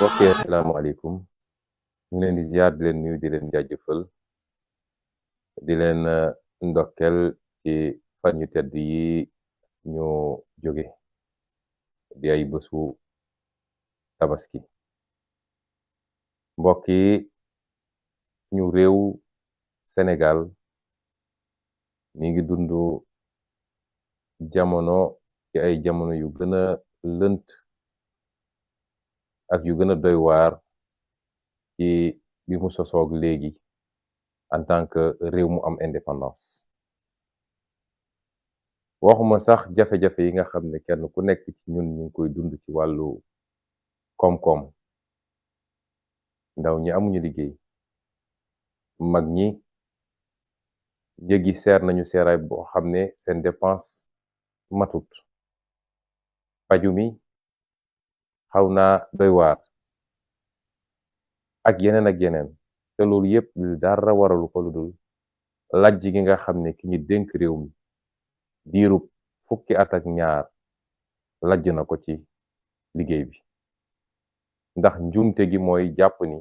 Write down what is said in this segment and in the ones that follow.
mbokk yi asalaamaaleykum ñu ngi leen di ziar di leen nuyu di leen jaajëfal di leen ndokkel ci fan yu tedd yi ñu jóge di ay bésu tabaski mbokk yi ñu réew Sénégal mi ngi dund jamono ci ay jamono yu gën a lënt ak yu gën a doy waar ci bi mu sosoog léegi en tant que réew mu am indépendance waxuma sax jafe-jafe yi nga xam ne kenn ku nekk ci ñun ñu ngi koy dund ci wàllu koom-koom ndaw ñi amuñu liggéey mag ñi njëg yi seer nañu seeraay boo xam ne seen dépense matut paju mi xaw naa doy waar ak yeneen te loolu yépp dara waralu ko lu dul lajj gi nga xam ne ki ñu dénk réew mi diirub fukki at ak ñaar lajj na ko ci liggéey bi ndax njuumte gi mooy jàpp ni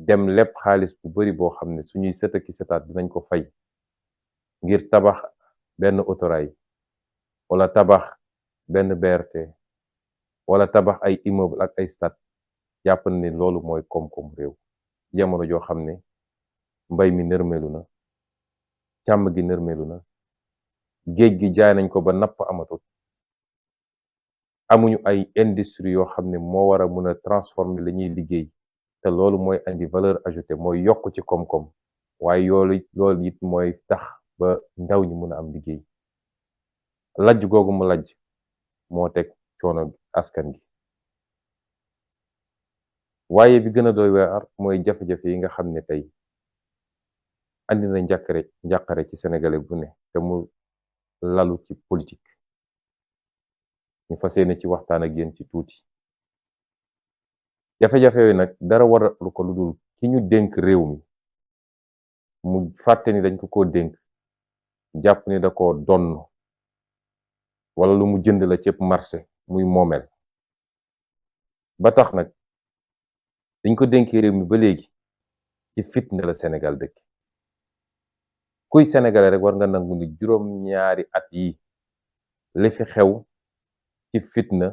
dem lépp xaalis bu bari boo xam ne suñuy sëta ki sëtaat dinañ ko fay ngir tabax benn autorail wala tabax benn BRT wala tabax ay immeuble ak ay stade jàpp na ni loolu mooy koom-koom réew jamono joo xam ne mbay mi nërmelu na càmm gi nërmelu na géej gi jaay nañ ko ba napp amatul amuñu ay industrie yoo xam ne moo war a mën a transformer la ñuy liggéey te loolu mooy andi valeur ajoutée mooy yokk ci koom-koom waaye loolu it mooy tax ba ndaw ñi mën a am liggéey lajj googu mu lajj moo teg coono askan gi waaye bi gën a doy waar mooy jafe-jafe yi nga xam ne tey andi na njàqare ci sénégalais bu ne te mu lalu ci politique ñu fas yéene ci waxtaan ak yéen ci tuuti jafe-jafe yooyu nag dara waralu ko lu dul ki ñu dénk réew mi mu fàtte ni dañ ko dénk jàpp ni da ko donn wala lu mu jënd la cëpp marché muy moomeel ba tax nag dañ ko dénkee réew mi ba léegi ci fitna la Sénégal dëkk kuy sénégalais rek war nga nangu ni juróom-ñaari at yi li fi xew ci fitna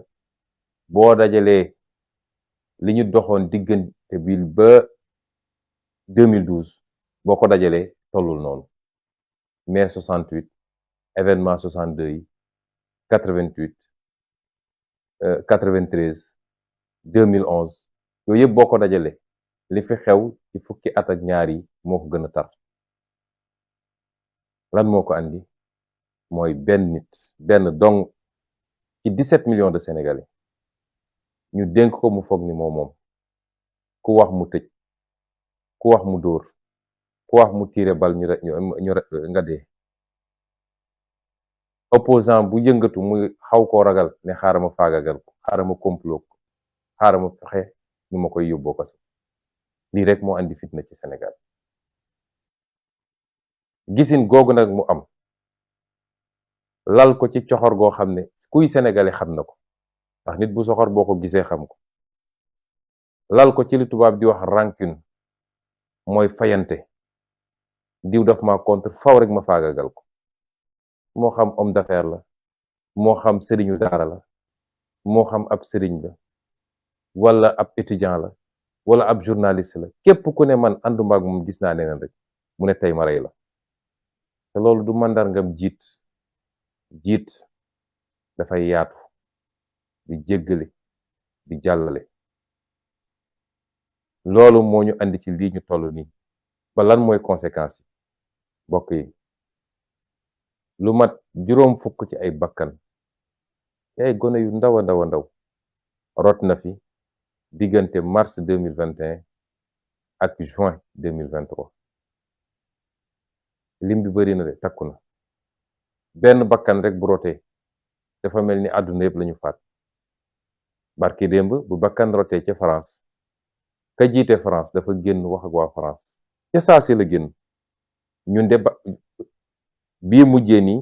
boo dajalee li ñu doxoon diggante bi ba 2012 boo ko dajalee tollul noonu mai 68 événement 62 yi 88 93 2011 yooyu yëpp boo ko dajalee li fi xew ci fukki at ak ñaar yi moo ko gën a tar lan moo ko andi mooy benn dong ci 17 millions de sénégalais ñu dénk ko mu foog ni moom ku wax mu tëj ku wax mu dóor ku wax mu tiire bal ñu nga dee opposant bu yëngatu muy xaw koo ragal ne xaaral ma faagagal ko xaaral ma complot ko xaaral ma fexe nu ma koy yóbboo kaso lii rek moo andi fitna ci Sénégal gisin googu nag mu am lal ko ci coxor goo xam ne kuy sénégalais xam na ko ndax nit bu soxor boo ko gisee xam ko lal ko ci li tubaab di wax rancune mooy fayante diw daf ma contre faw rek ma faagagal ko moo xam homme d'affaires la moo xam sëriñu daara la moo xam ab sëriñ la wala ab étudiant la wala ab journaliste la képp ku ne man ànduma ak moom gis naa neneen rek mu ne tey ma rey la te loolu du màndarngam jiit dafay yaatu di jéggale di jàllale loolu moo ñu andi ci lii ñu toll nii ba lan mooy conséquences yi mbokk yi lu mat juróom fukk ci ay bakkan ci ay gone yu ndaw a ndaw rot na fi diggante mars 2021 ak juin 2023 lim bi bari na de takku na benn bakkan rek bu rotee dafa mel ni àdduna yëpp lañu faat barki démb bu bakkan rotee ca France ka jiite France dafa génn wax ak waa France ca saa si la génn ñun de bii mujjee nii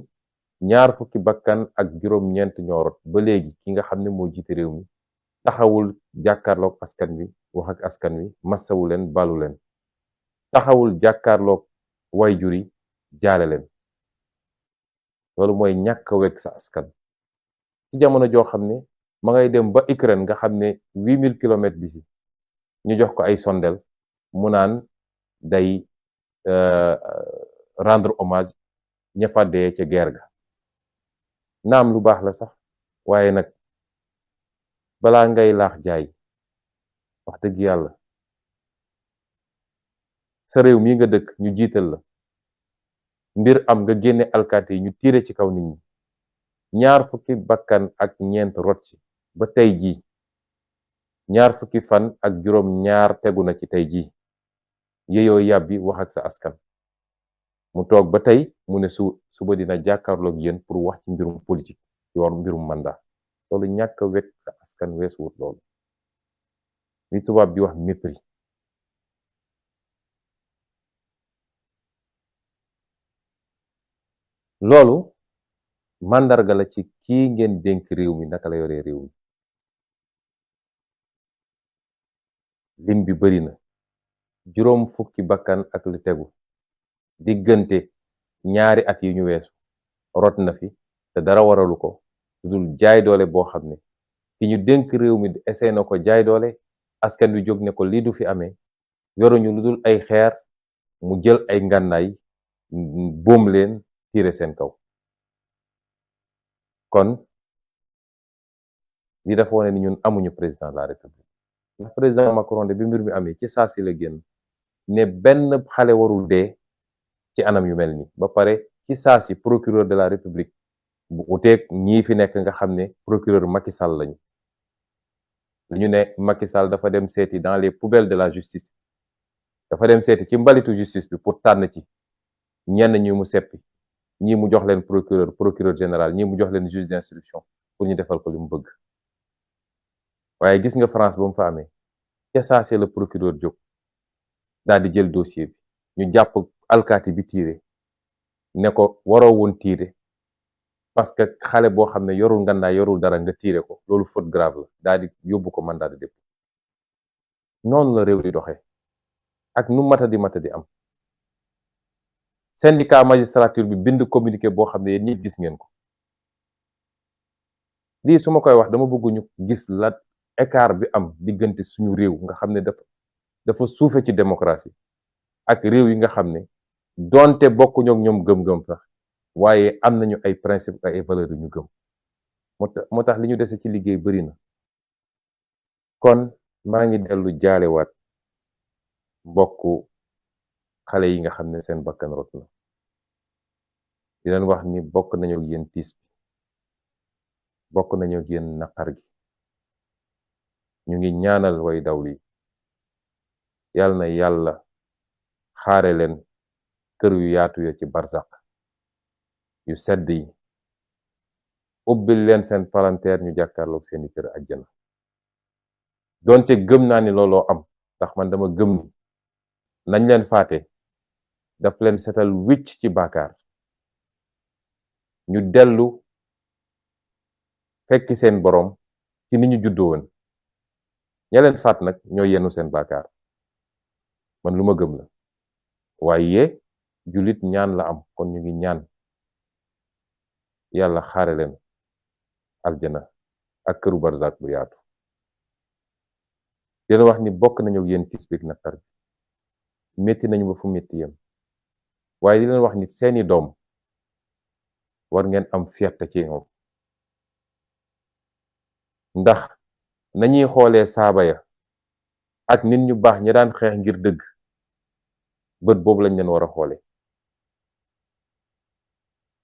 ñaar fukki bakkan ak juróom-ñeent ñoo rot ba léegi ki nga xam ne moo jiite réew mi taxawul jàkkaarloog askan wi wax ak askan wi massawu leen balu leen taxawul jàkkaarloog wayjur yi jaale leen loolu mooy ñàkk a wekk sa askan ci jamono joo xam ne ma ngay dem ba Ukraine nga xam ne 8000 kilomètres d'ici ñu jox ko ay sondel mu naan day rendre hommage ña fa dee ca guerre ga naam lu baax la sax waaye nag balaa ngay laax jaay wax dëgg yàlla sa réew mii nga dëkk ñu jiital la mbir am nga génne alkaati yi ñu tiire ci kaw nit ñi ñaar fukki bakkan ak ñeent rot ci ba tey jii ñaar fukki fan ak juróom ñaar tegu na ci tey jii yeyoo yàbbi wax ak sa askan mu toog ba tey mu ne suba dina jàkkaarloog yéen pour wax ci mbirum politique ci war mbirum mandat loolu ñàkk a wekk sa askan weesuwut loolu li tubaab di wax mépris loolu màndarga la ci kii ngeen dénk réew mi naka la yoree réew mi lim bi bari na juróom fukki bakkan ak lu tegu diggante ñaari at yi ñu weesu rot na fi te dara waralu ko dul jaay doole boo xam ne ki ñu dénk réew mi essayé na ko jaay doole askan wi jóg ne ko lii du fi amee yoruñu lu dul ay xeer mu jël ay ngànnaay boom leen tiire seen kaw kon li dafa wane ni ñun amuñu président de la république ndax président Macron de bi mbir mi amee ci saa si la génn ne benn xale warul dee ci anam yu mel ni ba pare ci saa si procureur de la république bu uteeg ñii fi nekk nga xam ne procureur Macky Sall lañu li ñu ne Macky Sall dafa dem seeti dans les poubelles de la justice dafa dem seeti ci mbalitu justice bi pour tànn ci ñenn ñi mu seppi ñii mu jox leen procureur général ñii mu jox leen juge d'instruction pour ñu defal ko li mu bëgg waaye gis nga France ba mu fa amee ca saase la procureur jóg daal di jël dossier bi ñu jàpp alkaati bi tiire ne ko waroo woon tiire parce que xale boo xam ne yorul ngannaay yorul dara nga tiire ko loolu faute grave la daal di yóbbu ko mandat de dépôt noonu la réew di doxee ak nu matadi am syndicat magistrature bi bind communiqué boo xam ne yéen ñi gis ngeen ko lii su ma koy wax dama bëgg ñu gis la écart bi am diggante suñu réew nga xam ne dafa suufe ci démocratie ak réew yi nga xam ne doonte bokkuñu ak ñoom gëm-gëm sax waaye am nañu ay principe ay valeurs yu ñu gëm moo tax li ñu dese ci liggéey bari na kon maa ngi dellu jaalewaat mbokku xale yi nga xam ne seen bakkan rot na di leen wax ni bokk nañu ak yéen tiis bi bokk nañu ak yéen naqar gi ñu ngi ñaanal way dawlu yi yàlla na yàlla xaare leen kër yu yaatu ya ci barzak yu sedd yi ubbil leen seen palanteer ñu jàkkaarloog seeni kër àjjana donte gëm naa ni looloo am ndax man dama gëm ni nañ leen faate daf leen setal wicc ci baakaar ñu dellu fekki seen boroom ci ni ñu juddoo woon ña leen faat nag ñoo yenu seen baakaar man lu ma gëm la waaye jullit ñaan la am kon ñu ngi ñaan yàlla xaare leen aljana ak këru barzak bu yaatu di leen wax ni bokk nañu ak yéen tiis bi ak naqar bi metti nañu ba fu metti yem waaye di leen wax ni seeni doom war ngeen am fierté ci ñoom ndax nañuy xoolee saaba ya ak nit ñu baax ñi daan xeex ngir dëgg bët boobu lañ leen war a xoole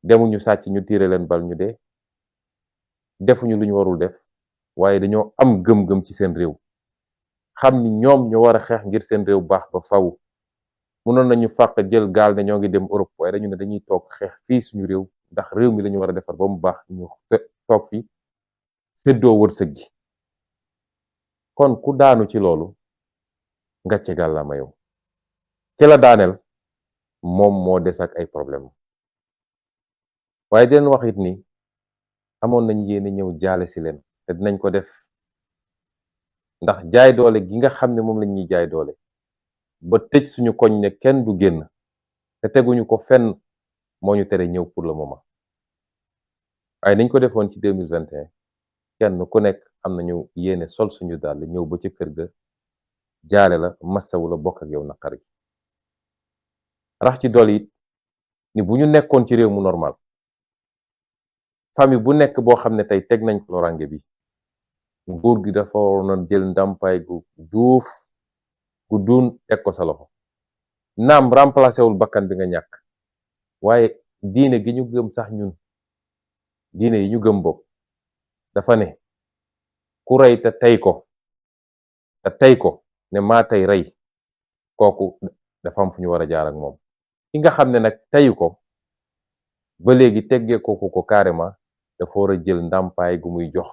demuñu sàcc ñu tiire leen bal ñu dee defuñu lu ñu warul def waaye dañoo am gëm-gëm ci seen réew xam ni ñoom ñu war a xeex ngir seen réew baax ba faw mënoon nañu fàq jël gaal ne ñoo ngi dem Europe waaye dañu ne dañuy toog xeex fii suñu réew ndax réew mi lañu war a defar ba mu baax ñu toog fi séddoo wërsëg gi kon ku daanu ci loolu ngàcce gàllaama yow ci la daaneel moom moo des ak ay problème waaye di leen wax it ni amoon nañ yéene ñëw jaale si leen te dinañ ko def ndax jaay doole gi nga xam ne moom lañ ñuy jaay doole ba tëj suñu koñ ne kenn du génn te teguñu ko fenn moo ñu tere ñëw pour le moment waaye niñ ko defoon ci 2021 kenn ku nekk am nañu yéene sol suñu dàll ñëw ba ci kër ga jaale la massawu la bokk ak yow naqar gi rax ci dolli it ni bu ñu nekkoon ci réew mu normal famille bu nekk boo xam ne tey teg nañ ko lorange bi nguur gi dafa waroon a jël ndàmpaay gu duuf gu duun teg ko sa loxo naam remplacé wul bakkan bi nga ñàkk waaye diine gi ñu gëm sax ñun diine yi ñu gëm bokk dafa ne ku rey te tey ko ne maa tey rey kooku dafa am fu ñu war a jaar ak moom ki nga xam ne nag teyu ko ba léegi teggee ko carrément dafa war a jël ndàmpaay gu muy jox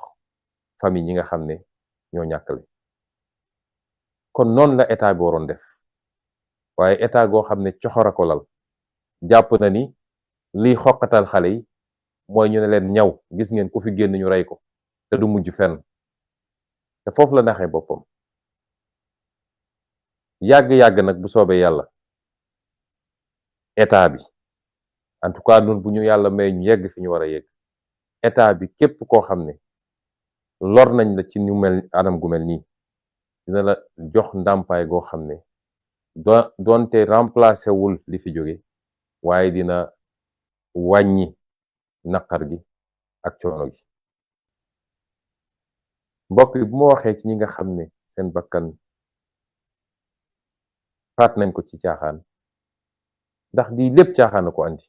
famille ñi nga xam ne ñoo ñàkkale kon noonu la état bi waroon def waaye état goo xam ne coxora ko lal jàpp na ni liy xoqatal xale yi mooy ñu ne leen ñaw gis ngeen ku fi génn ñu rey ko te du mujj fenn te foofu la naxee boppam yàgg-yàgg nag bu soobee yàlla état bi en tout cas nun bu ñu yàlla may ñu yegg fi ñu war a yegg état bi képp koo xam ne lor nañ la ci ñu mel anam gu mel nii dina la jox ndàmpaay goo xam ne doonte remplacé wul li fi jóge waaye dina wàññi naqar gi ak coono gi mbokk yi bu ma waxee ci ñi nga xam ne seen bakkan faat nañ ko ci caaxaan ndax lii lépp caaxaan a ko andi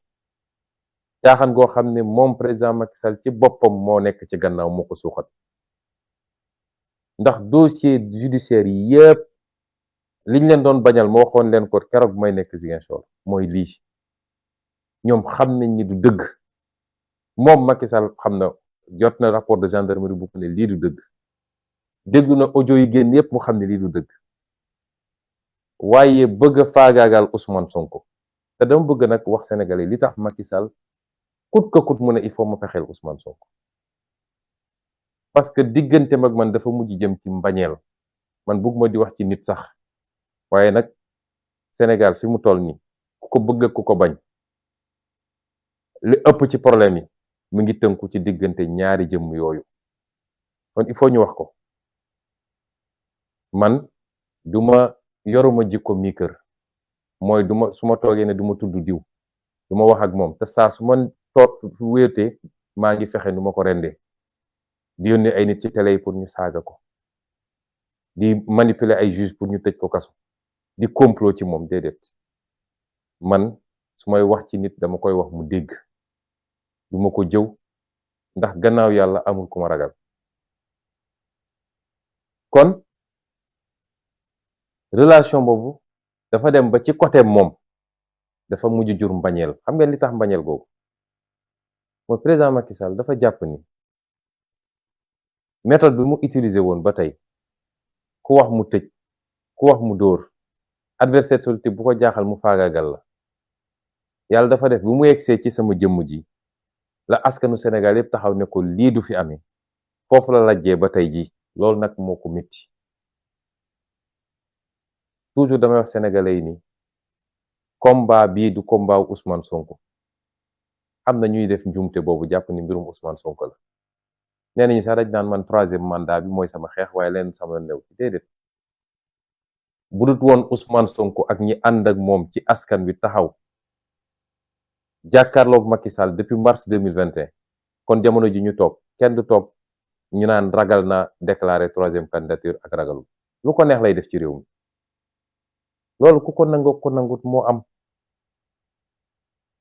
caaxaan goo xam ne moom président Macky Sall ci boppam moo nekk ci gannaaw moo ko suuxat ndax dossier judiciaire yi yëpp liñ leen doon bañal ma waxoon leen ko keroog may nekk Ziguinchor mooy lii ñoom xam nañ ni du dëgg moom Macky Sall xam na jot na rapport de gendarmerie bu ko ne lii du dëgg déglu na audio yi génn yëpp mu xam ne lii du dëgg waaye bëgg a faagaagal Ousmane Sonko te dama bëgg nag wax sénégalais li tax Macky Sall kut ka kut mu ne il faut ma fexeel Ousmane Sonko parce que diggante mag man dafa mujj jëm ci mbañeel man bëgguma di wax ci nit sax waaye nag Sénégal fi mu toll nii ku ko bëgg ku ko bañ li ëpp ci problème yi mu ngi tënku ci diggante ñaari jëmm yooyu kon il faut ñu wax ko man duma yoruma jikko mi kër mooy duma su ma toogee ne duma tudd diw duma wax ak moom te saa su ma toog wéetee maa ngi fexe nu ma ko rendee di yónnee ay nit ci télé yi pour ñu saaga ko di manipuler ay juge pour ñu tëj ko kaso di complot ci moom déedéet man su may wax ci nit dama koy wax mu dégg duma ko jëw ndax gannaaw yàlla amul ku ma ragal kon relation boobu dafa dem ba ci côté moom dafa mujj jur mbañeel xam ngeen li tax mbañeel googu mooy président Macky Sall dafa jàpp ni méthode bi mu utiliser woon ba tey ku wax mu tëj ku wax mu dóor adversaire politique bu ko jaaxal mu faagaagal la yàlla dafa def bu mu yegsee ci sama jëmm ji la askanu Sénégal yëpp taxaw ne ko lii du fi amee foofu la lajjee ba tey ji loolu nag moo ko métti toujours damay wax sénégalais yi ni combat bii du combat wu Ousmane Sonko am na ñuy def njuumte boobu jàpp ni mbirum Ousmane Sonko la nee nañu sax dañ naan man 3e mandat bi mooy sama xeex waaye leen sama new ci déedéet bu dut woon Ousmane Sonko ak ñi ànd ak moom ci askan wi taxaw jàkkaarloog Macky Sall depuis mars 2021 kon jamono ji ñu toog kenn du toog ñu naan ragal na déclarer 3e candidature ak ragalu lu ko neex lay def ci réew mi loolu ku ko nangoo ko nangut moo am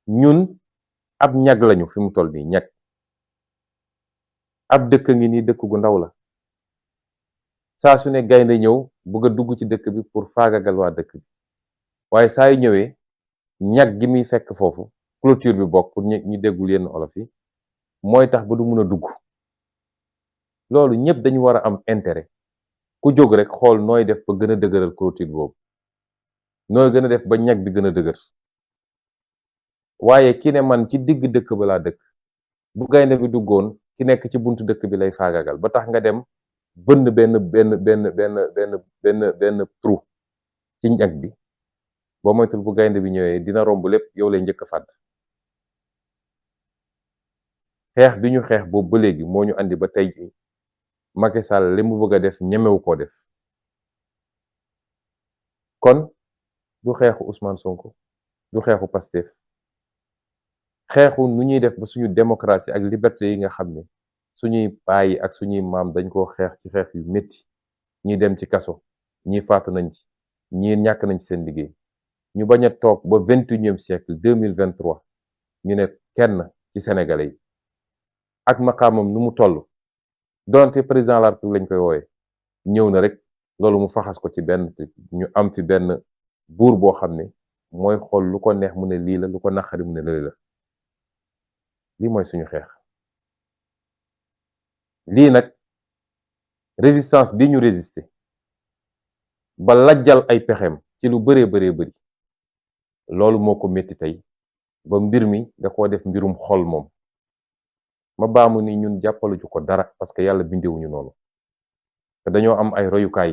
ñun ab ñag lañu fi mu toll nii ñag ab dëkk ngi nii dëkk gu ndaw la saa su ne gaynde ñëw bëgg a dugg ci dëkk bi pour faagagal waa dëkk bi waaye saa yu ñëwee ñag gi muy fekk foofu clôture bi bokk pour ñu déggul yenn olof yi mooy tax ba du mun a dugg loolu ñëpp dañu war a am intérêt ku jóg rek xool nooy def ba gën a dëgëral clôture boobu nooy gën a def ba ñag bi gën a dëgër waaye ki ne man ci digg dëkk ba laa dëkk bu gaynde bi duggoon ki nekk ci buntu dëkk bi lay faagagal ba tax nga dem bënn benn trou ci ñag bi boo moytul bu gaynde bi ñëwee dina romb lépp yow lay njëkk a fàdd. xeex bi ñu xeex boobu ba léegi moo ñu andi ba tey ji Macky Sall li mu bëgg a def ñemewu koo def. kon du xeexu Ousmane Sonko du xeexu Pastef xeexu nu ñuy def ba suñu démocratie ak liberté yi nga xam ne suñuy baay ak suñuy maam dañ koo xeex ci xeex yu métti ñi dem ci kaso ñi faatu nañ ci ñi ñàkk nañ ci seen liggéey ñu bañ a toog ba 21e siècle 2023 ñu ne kenn ci sénégalais yi ak maqaamam nu mu toll donte président de la République lañ koy wooye ñëw na rek loolu mu faxas ko ci benn ñu am fi benn buur boo xam ne mooy xool lu ko neex mu ne lii la lu ko naqari mu ne lële la lii mooy suñu xeex. lii nag résistance bi ñu résister ba lajjal ay pexeem ci lu bëree bëri loolu moo ko métti tey ba mbir mi da koo def mbirum xol moom ma baamu ni ñun jàppaluñu ko dara parce que yàlla bindewuñu noonu te dañoo am ay royukaay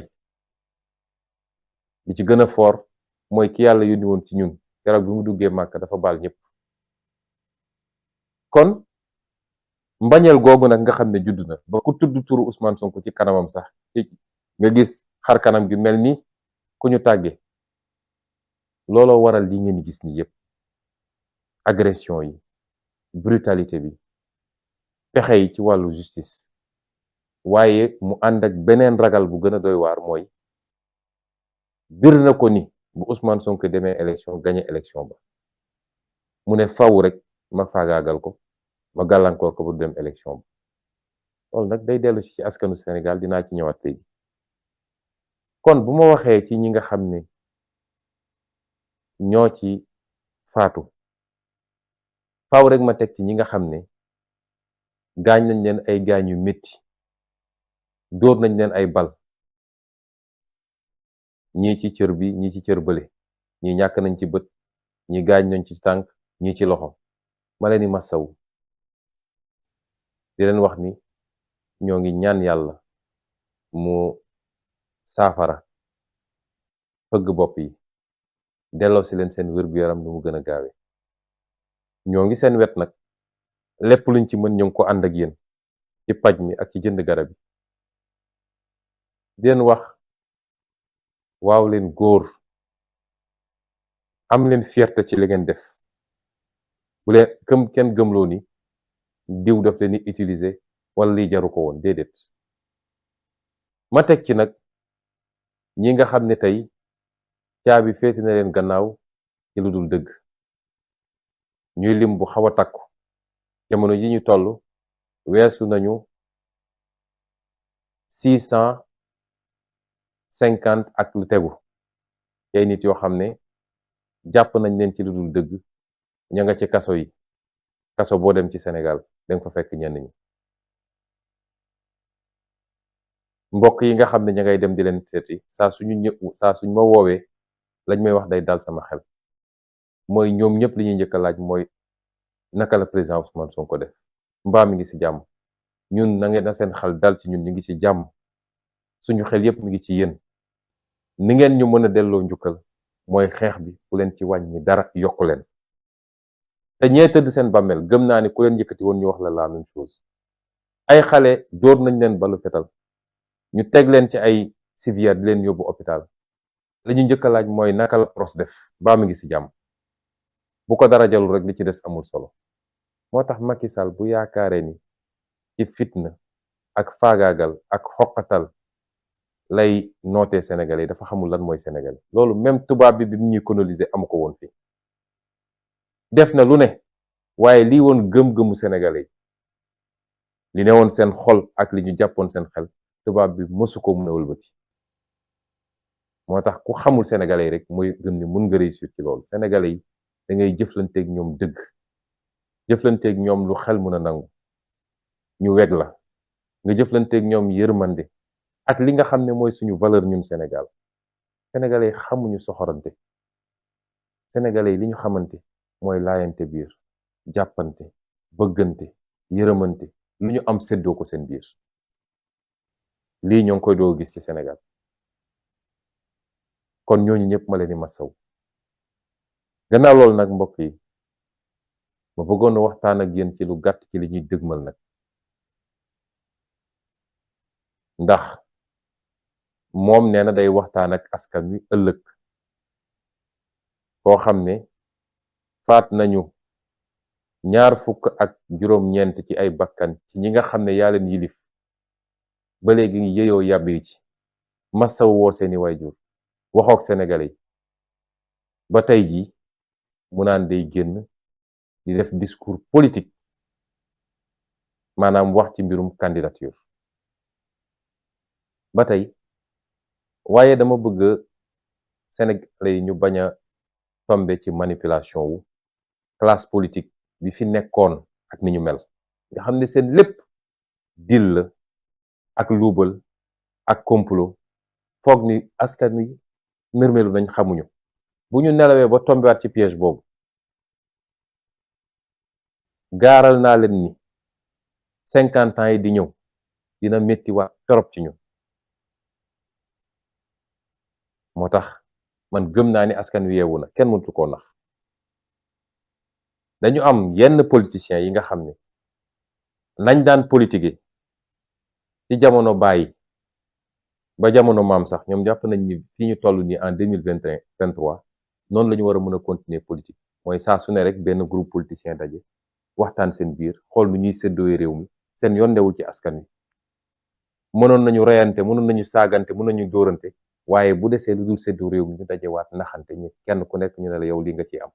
bi ci gën a fort mooy ki yàlla yónni woon ci ñun keroog bi mu duggee màkk dafa baal ñëpp. kon mbañeel googu nag nga xam ne judd na ba ku tudd turu Ousmane Sonko ci kanamam sax nga gis xar kanam gi mel ni ku ñu tàgge looloo waral li ngeen gis ni yépp agression yi brutalité bi pexe yi ci wàllu justice waaye mu ànd ak beneen ragal bu gën a doy waar mooy bir na ko ni bu Ousmane Sonko demee élection gagné élection ba mu ne faw rek ma faagaagal ko ma gàllankoor ko bu dem élection ba loolu nag day dellu ci askanu Sénégal dinaa ci ñëwaat léegi kon bu ma waxee ci ñi nga xam ne ñoo ci faatu faw rek ma teg ci ñi nga xam ne gaañ nañ leen ay gaañ yu metti dóor nañ leen ay bal ñii ci cër bi ñii ci cër bële ñii ñàkk nañ ci bët ñi gaañ nañ ci tànk ñii ci loxo ma leen di massawu di leen wax ni ñoo ngi ñaan yàlla mu saafara fëgg bopp yi delloo si leen seen wér-gu-yaram nu mu gën a gaawe ñoo ngi seen wet nag lépp luñ ci mën ñoo ngi ko ànd ak yéen ci paj mi ak ci jënd garab yi di leen wax waaw leen góor am leen fierté ci li ngeen def bu leen kenn gëmloo ni diw daf leen di utiliser wala lii jaru ko woon déedéet ma teg ci nag ñi nga xam ne tey caabi féeti na leen gannaaw ci lu dul dëgg ñuy lim bu xaw a takku jamono ji ñu toll weesu nañu 650 ak lu tegu ay nit yoo xam ne jàpp nañ leen ci lu dul dëgg ña nga ci kaso yi kaso boo dem ci Sénégal danga fa fekk ñenn ñi mbokk yi nga xam ne ña ngay dem di leen seeti saa suñ ma woowee lañ may wax day dal sama xel mooy ñoom ñëpp li ñuy njëkk a laaj mooy naka la président Ousmane Sonko def mbaa mi ngi ci jàmm ñun na seen xel dal ci ñun ñu ngi ci jàmm suñu xel yépp mi ngi ci yéen ni ngeen ñu mën a delloo njukkal mooy xeex bi ku leen ci wàññi dara yokku leen te ñee tëdd seen bàmmeel gëm naa ni ku leen yëkkati woon ñu wax la même chose ay xale dóor nañ leen balu fetal ñu teg leen ci ay civière di leen yóbbu hôpital li ñu njëkk a laaj mooy naka la pros def baa mi ngi ci jàmm bu ko dara jalul rek li ci des amul solo moo tax Macky Sall bu yaakaaree ni ci fitna ak faagaagal ak xoqatal lay nootee Sénégalais dafa xamul lan mooy Sénégalais loolu même tubaab bi mu ñuy coloniser amu ko woon fii def na lu ne waaye lii woon gëm-gëmu Sénégalais li ne woon seen xol ak li ñu jàppoon seen xel tubaab bi mësu ko mun a wëlbati moo tax ku xamul Sénégalais rek mooy gëm ni mun nga réussir ci loolu Sénégalais yi da ngay jëflanteeg ñoom dëgg jëflanteeg ñoom lu xel mun a nangu ñu weg la nga jëflanteeg ñoom yërmande ak li nga xam ne mooy suñu valeur ñun Sénégal sénégalais yi xamuñu soxorante sénégalais yi li ñu xamante mooy laayante biir jàppante bëggante yërëmante lu ñu am séddoo ko seen biir lii ñoo ngi koy doo gis ci Sénégal kon ñooñu ñëpp ma leen di masaw gannaaw loolu nag mbokk yi ma bëggoon waxtaan ak yéen ci lu gàtt ci li ñuy dëgmal nag ndax moom nee na day waxtaan ak askan wi ëllëg koo xam ne faat nañu 25 ci ay bakkan ci ñi nga xam ne yaa leen yilif ba léegi ngi yeyoo yàbbi ci masaw woo seeni waajur waxook Sénégalais yi ba tey jii mu naan day génn di def discours politique maanaam wax ci mbirum candidature ba tey waaye dama bëgg Sénégalais yi ñu bañ a tombe ci manipulation wu classe politique bi fi nekkoon ak ni ñu mel nga xam ne seen lépp deal la ak luubal ak complot foog ni askan wi nërmelu nañ xamuñu bu ñu nelawee ba tombewaat ci piège boobu gaaral naa leen ni 50 ans yi di ñëw dina metti waat torop ci ñu moo tax man gëm naa ni askan wi yeewu na kenn mëntu koo nax dañu am yenn politiciens yi nga xam ne nañ daan politiquer ci jamono bàyyi ba jamono maam sax ñoom jàpp nañ ni fi ñu toll nii en 2023 noonu la ñu war a mën a continuer politique mooy saa su ne rek benn groupe politicien daje waxtaan seen biir xool nu ñuy séddooy réew mi seen yoon newul ci askan wi mënoon nañu reyante mënoon nañu saagante mënoon nañu dóorante waaye bu desee lu dul séddoo réew mi ñu dajewaat naxante ñi kenn ku nekk ñu ne la yow li nga ciy am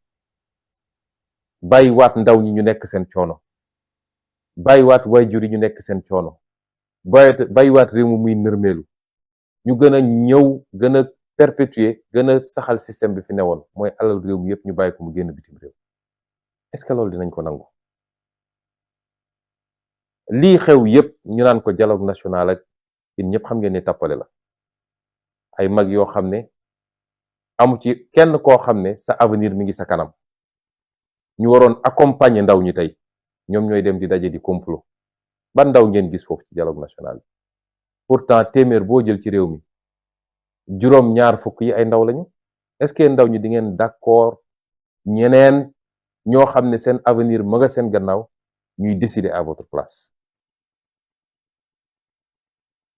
bàyyiwaat ndaw ñi ñu nekk seen coono bàyyiwaat waajur yi ñu nekk seen coono bàyyiwaat réew mi muy nërmeelu ñu gën a ñëw gën a perpétuer gën a saxal système bi fi newoon mooy alal réew mi yëpp ñu bàyyi ko mu génn bitim réew est-ce que loolu dinañ ko nangu lii xew yëpp ñu naan ko dialogue national ak yéen ñëpp xam ngeen ne tappale la ay mag yoo xam ne amu ci kenn koo xam ne sa avenir mi ngi sa kanam ñu waroon accompagner ndaw ñi tey ñoom ñooy dem di daje di complot ban ndaw ngeen gis foofu ci dialogue national bi pourtant téeméer boo jël ci réew mi juróom ñaar fukk yi ay ndaw lañu est-ce que ndaw ñi di ngeen d'accord ñeneen ñoo xam ne seen avenir ma nga seen gannaaw ñuy décider à votre place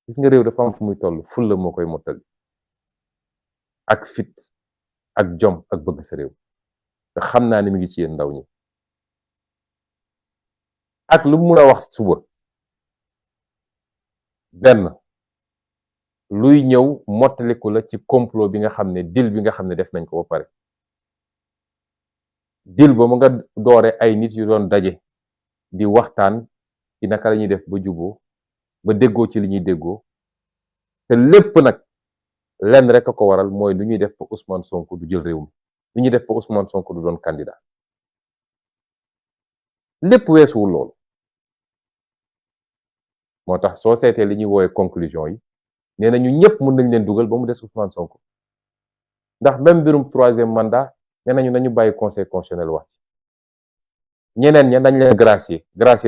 gis nga réew dafa am fu muy toll fulla moo koy mottali ak fit ak jom ak bëgg sa réew te xam naa ni mi ngi ci yéen ndaw ñi ak lu mu mun a wax suba benn luy ñëw mottaliku la ci complot bi nga xam ne deal bi nga xam ne def nañ ko ba pare deal ba mu nga doore ay nit yu doon daje di waxtaan ci naka la ñuy def ba juboo ba déggoo ci li ñuy déggoo te lépp nag lenn rek a ko waral mooy lu ñuy def ba Ousmane Sonko du jël réew mi lu ñuy def ba Ousmane Sonko du doon candidat lépp weesuwul loolu moo tax soo seetee li ñuy woowee conclusion yi nee na ñu ñëpp mën nañ leen dugal ba mu des Ousmane Sonko ndax même mbirum 3e mandat nee nañu nañu bàyyi conseil constitutionnel wax ci ñeneen ña nañ leen gracier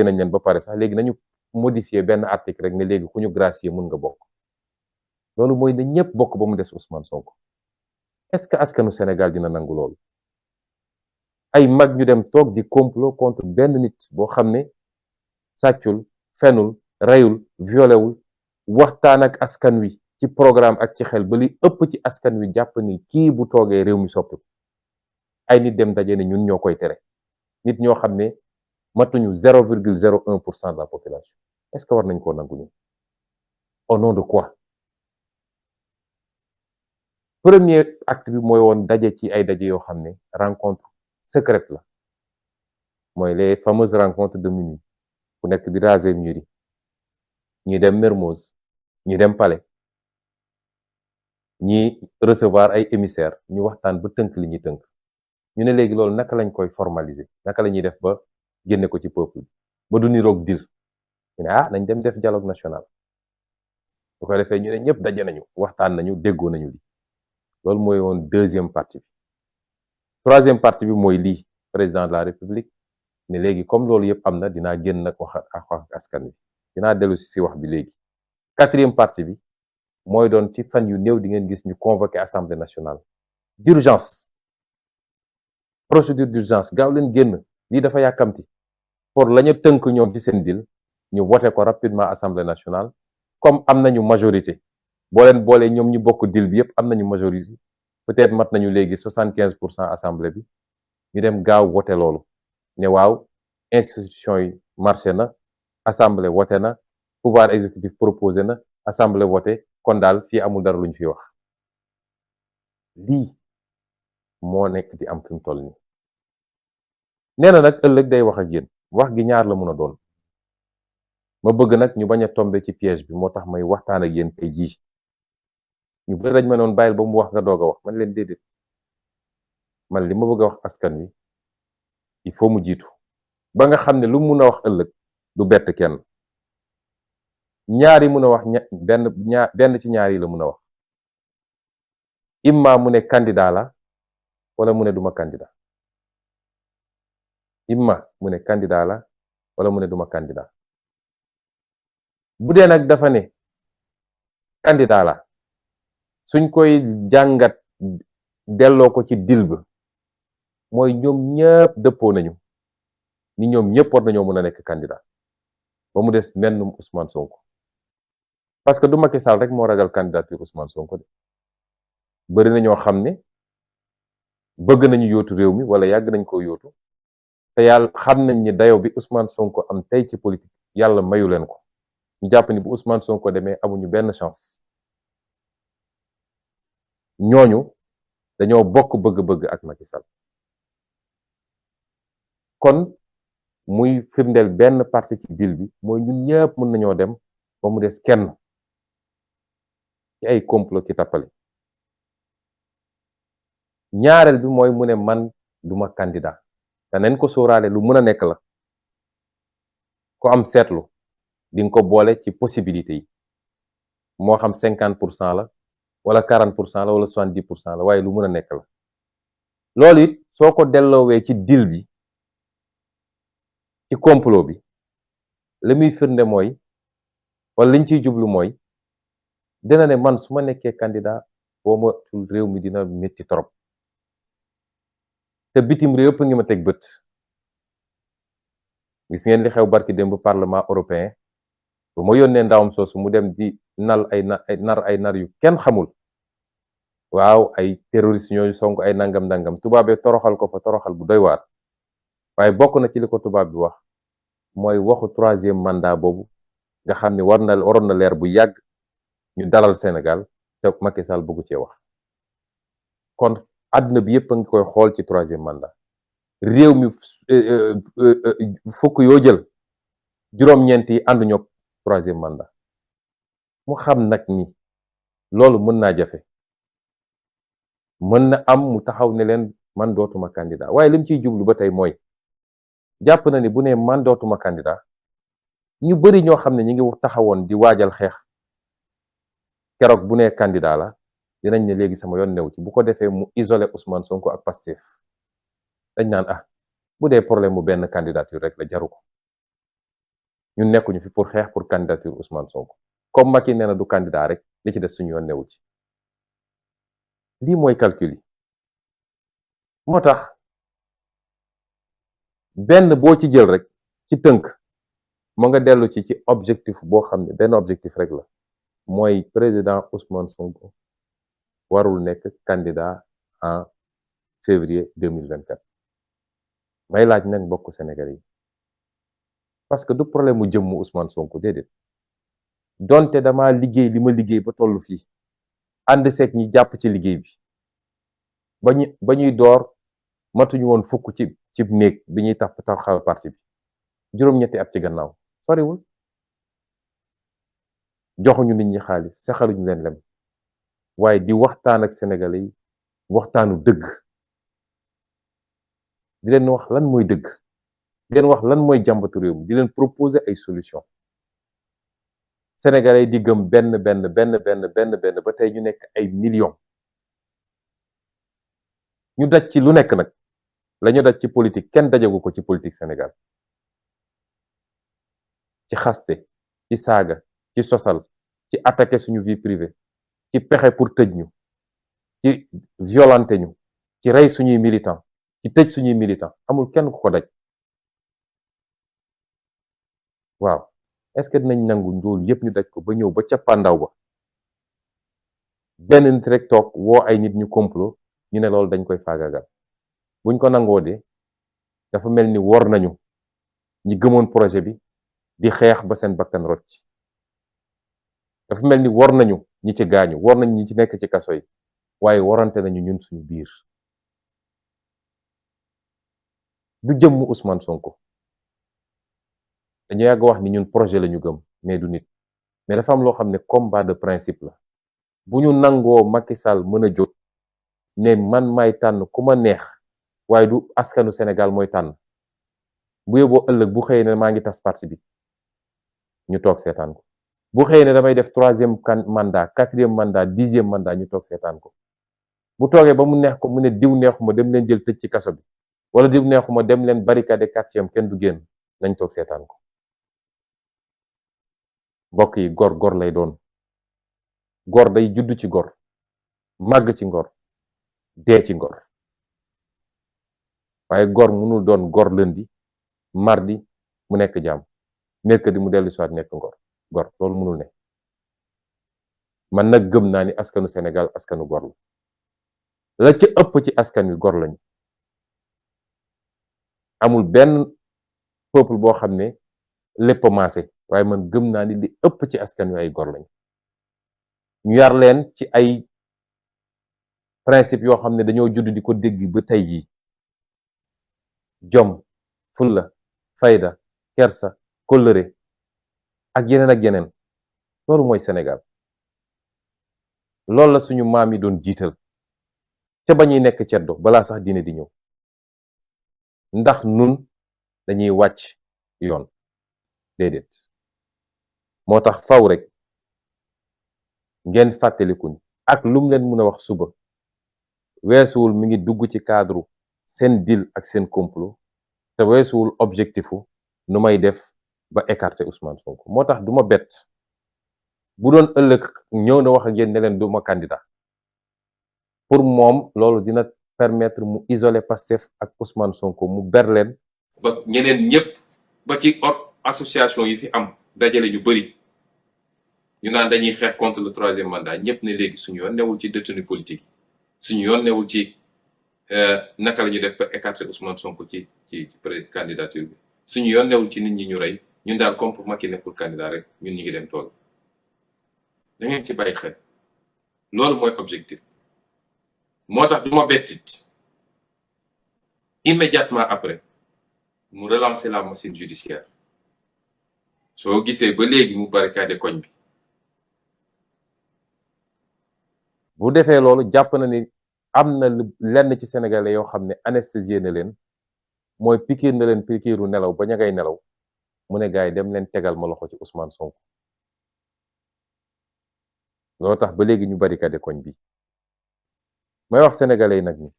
nañ leen ba pare sax léegi nañu modifier benn article rek ne léegi ku ñu gracier mun nga bokk loolu mooy ne ñëpp bokk ba mu des Ousmane Sonko est-ce que askanu Sénégal dina nangu loolu ay mag ñu dem toog di complot contre benn nit boo xam ne sàccul fenul reyul violewul waxtaan ak askan wi ci programme ak ci xel ba li ëpp ci askan wi jàpp ni kii bu toogee réew mi soppi ay nit dem daje ne ñun ñoo koy tere nit ñoo xam ne matuñu 0,01% de la population est-ce que war nañ koo nangu ñun au nom de quoi premier acte bi mooy woon daje ci ay daje yoo xam ne rencontre secrète la mooy les fameuses rencontres de minuit ku nekk di raser mur yi ñi dem Mermoz ñi dem Palais ñi recevoir ay émissaires ñu waxtaan ba tënk li ñuy tënk ñu ne léegi loolu naka lañ koy formaliser naka la ñuy def ba génne ko ci peuple ba du niroog dil ñu ne nañ dem def dialogue national bu ko defee ñu ne ñëpp daje nañu waxtaan nañu déggoo nañu li loolu mooy woon deuxième partie bi troisième partie bi mooy lii président de la république ne léegi comme loolu yëpp am na dinaa génn nag wax ak askan wi dinaa dellu si wax bi léegi 4e partie bi mooy doon ci fan yu néew di ngeen gis ñu convoqué assemblée nationale d'urgence, procédure d'urgence, gaaw leen génn lii dafa yàkkamti pour la ñu tënk ñoom ci seen deal ñu voté ko rapidement assemblée nationale. Comme am nañu majorité boo leen boolee ñoom ñu bokk deal bi yëpp am nañu majorité, peut-être mat nañu léegi 75% assemblée bi, ñu dem gaaw voté loolu ne waaw institution yi marché na, assemblée voté na, pouvoir exécutif proposé na, assemblée voté, kon daal fii amul dara lu ñu fi wax. lii moo nekk di am fi mu toll nii. nee na nag ëllëg day wax ak yéen, wax gi ñaar la mën a doon. ma bëgg nag ñu bañ a tomber ci piège bi, moo tax may waxtaan ak yéen tey jii. ñu bëri dañ ma noon bàyyil ba mu wax nga doog a wax, man leen déedéet, man li ma bëgg a wax askan wi il faut mu jiitu ba nga xam ne lu mun a wax ëllëg du bett kenn. ñaar yi mun a wax benn ci ñaar yi la mun a wax, imma mu ne candidat la wala mu ne duma candidat, imma mu ne candidat la wala mu ne duma candidat. bu dee nag dafa ne candidat la, suñ koy jàngat delloo ko ci dil ba mooy ñoom ñëpp dëppoo nañu ni ñoom ñëpp war nañoo mën a nekk candidat ba mu des mennum Ousmane Sonko. parce que du Macky Sall rek moo ragal candidature Ousmane Sonko de, bëri na ñoo xam ne bëgg nañu yóotu réew mi wala yàgg nañ koo yóotu te yàlla xam nañ ni dayo bi Ousmane Sonko am tey ci politique yàlla mayu leen ko. ñu jàpp ni bu Ousmane Sonko demee amuñu benn chance. ñooñu dañoo bokk bëgg-bëgg ak Macky Sall. kon muy firndeel benn parti ci deal bi mooy ñun ñëpp mën nañoo dem ba mu des kenn ci ay complot ci tappale. ñaareel bi mooy mu ne man duma candidat te nañ ko sóoraale lu mën a nekk la. ko am seetlu di nga ko boole ci possibilité yi moo xam 50% la wala 40% la wala 70% la, waaye lu mën a nekk la. loolu it soo ko delloowee ci deal bi ci complot bi la muy firnde mooy wala liñ ciy jublu mooy dina ne man su ma nekkee candidat boo matul réew mi dina métti trop te bitim réew yëpp ngi ma teg bët. gis ngeen li xew barki démb parlement européen bu ma yónnee ndawam soosu mu dem di nar ay nar yu kenn xamul. waaw ay terroriste ñooyu sonk ay nangam tubaabee toroxal ko fa toroxal bu doy waar. waaye bokk na ci li ko tubaab bi wax mooy waxu 3e mandat boobu nga xam ne waroon na leer bu yàgg ñu dalal Sénégal te Macky Sall bëggu cee wax. kon àdduna bi yëpp a ngi koy xool ci 3e mandat. réew mi fukk yoo jël juróom-ñeent yi ànduñoo 3e mandat. mu xam nag ni loolu mën naa jafe. mën na am mu taxaw ne leen man dootuma candidat waaye lim ciy jublu ba tey mooy jàpp na ni bu ne man dootuma candidat ñu bari ñoo xam ne ñi ngi taxawoon di waajal xeex keroog bu ne candidat la dinañ ne léegi sama yoon new ci bu ko defee mu isolé Ousmane Sonko ak Pastef. dañ naan bu dee problème mu benn candidature rek la jaru ko ñun nekkuñu fi pour xeex pour candidature Ousmane Sonko comme Macky nee na du candidat rek li ci des suñu yoon newu ci. lii mooy calcul yi moo tax benn boo ci jël rek ci tënk mu nga dellu ci objectif boo xam ne benn objectif rek la mooy président Ousmane Sonko warul nekk candidat en février 2024. may laaj nag mbokku Sénégalais yi parce que du problème mu jëmmu Ousmane Sonko déedéet donte dama liggéey li ma liggéey ba tollu fii ànd seeg ñi jàpp ci liggéey bi ba ñuy door matuñu woon fukk ci néeg bi ñuy taxawal parti bi juróom-ñetti at ci gannaaw soriwul. joxuñu nit ñi xaalis saxaluñu leen lem waaye di waxtaan ak Sénégalais yi waxtaanu dëgg. di leen wax lan mooy dëgg di leen wax lan mooy jàmbatu réew mi di leen proposer ay solution. Sénégalais di gëm benn ba tey ñu nekk ay millions. ñu daj ci lu nekk nag la ñu daj ci politique kenn dajagu ko ci politique Sénégal. ci xaste ci saaga ci sosal ci attaquer suñu vie privée ci pexe pour tëj ñu ci violenter ñu ci rey suñuy militant ci tëj suñuy militant amul kenn ku ko daj waaw est-ce que dinañ nangu loolu yëpp ñu daj ko ba ñëw ba ca pàndaw ba benn nit rek toog woo ay nit ñu complot ñu ne loolu dañ koy faagagal buñ ko nangoo de dafa mel ni wor nañu ñi gëmoon projet bi di xeex ba seen bakkan rot ci dafa mel ni wor nañu ñi ci gaañu wor nañu ñi ci nekk ci kaso yi waaye warante nañu ñun suñu biir du jëmm Ousmane Sonko dañu yàgg wax ni ñun projet la ñu gëm mais du nit mais dafa am loo xam ne combat de principe la bu ñu nangoo Macky Sall mën a jóg ne man may tànn ku ma neex waaye du askanu Sénégal mooy tànn bu yóbboo ëllëg bu xëyee ne maa ngi tas parti bi ñu toog seetaan ko bu xëyee ne damay def 3e mandat 4e mandat 10e mandat ñu toog seetaan ko bu toogee ba mu neex ko mu ne diw neexuma dem leen jël tëj ci kaso bi wala diw neexuma dem leen barricade quartier am kenn du génn nañ toog seetaan ko mbokk yi gor lay doon gor day judd ci gor màgg ci ngor dee ci ngor waaye gor mënul doon gor lundi mardi mu nekk jàmm mercredi mu dellu soit nekk gor loolu mënul ne man nag gëm naa ni askanu Sénégal askanu gor la ci ëpp ci askan wi gor lañu amul benn peuple boo xam ne lépp maase waaye man gëm naa ni li ëpp ci askan wi ay gor lañu ñu yar leen ci ay principe yoo xam ne dañoo judd di ko dégg ba tey jii jom fulla fayda kersa kóllëre ak yeneen loolu mooy Sénégal loolu la suñu maam yi doon jiital ca ba ñuy nekk ceddo balaa sax diine di ñëw ndax nun dañuy wàcc yoon déedéet moo tax faw rek ngeen fàttalikuñ ak lum leen mën a wax suba weesuwul mi ngi dugg ci cadre seen deal ak seen complot te weesuwul objectifu nu may def ba écarter Ousmane Sonko moo tax du ma bett bu doon ëllëg ñëw na wax ak yéen ne leen du ma candidat pour moom loolu dina permettre mu isoler Pastef ak Ousmane Sonko mu ber leen ba ñeneen ñëpp ba ci association yi fi am dajale ñu bëri ñu naan dañuy xeex contre le 3e mandat ñëpp ne léegi suñu yoon newul ci détenu politique suñu yoon newul ci naka la ñu def ba écarter Ousmane Sonko ci candidature bi suñu yoon newul ci nit ñi ñu rey ñun daal comme pour Macky nekkul candidat rek ñun ñu ngi dem tool da ngeen ci bàyyi xel loolu mooy objectif moo tax du ma bettit immédiatement après mu relancer la machine judiciaire soo gisee ba léegi mu barricade koñ bi bu defee loolu jàpp na ni am na lenn ci sénégalais yoo xam ne anesthésié na leen mooy pikiir na leen pikiiru nelaw ba ña ngay nelaw mu ne gars yi dem leen tegal ma loxo ci Ousmane Sonko loolu tax ba léegi ñu barricade koñ bi may wax sénégalais yi nag ni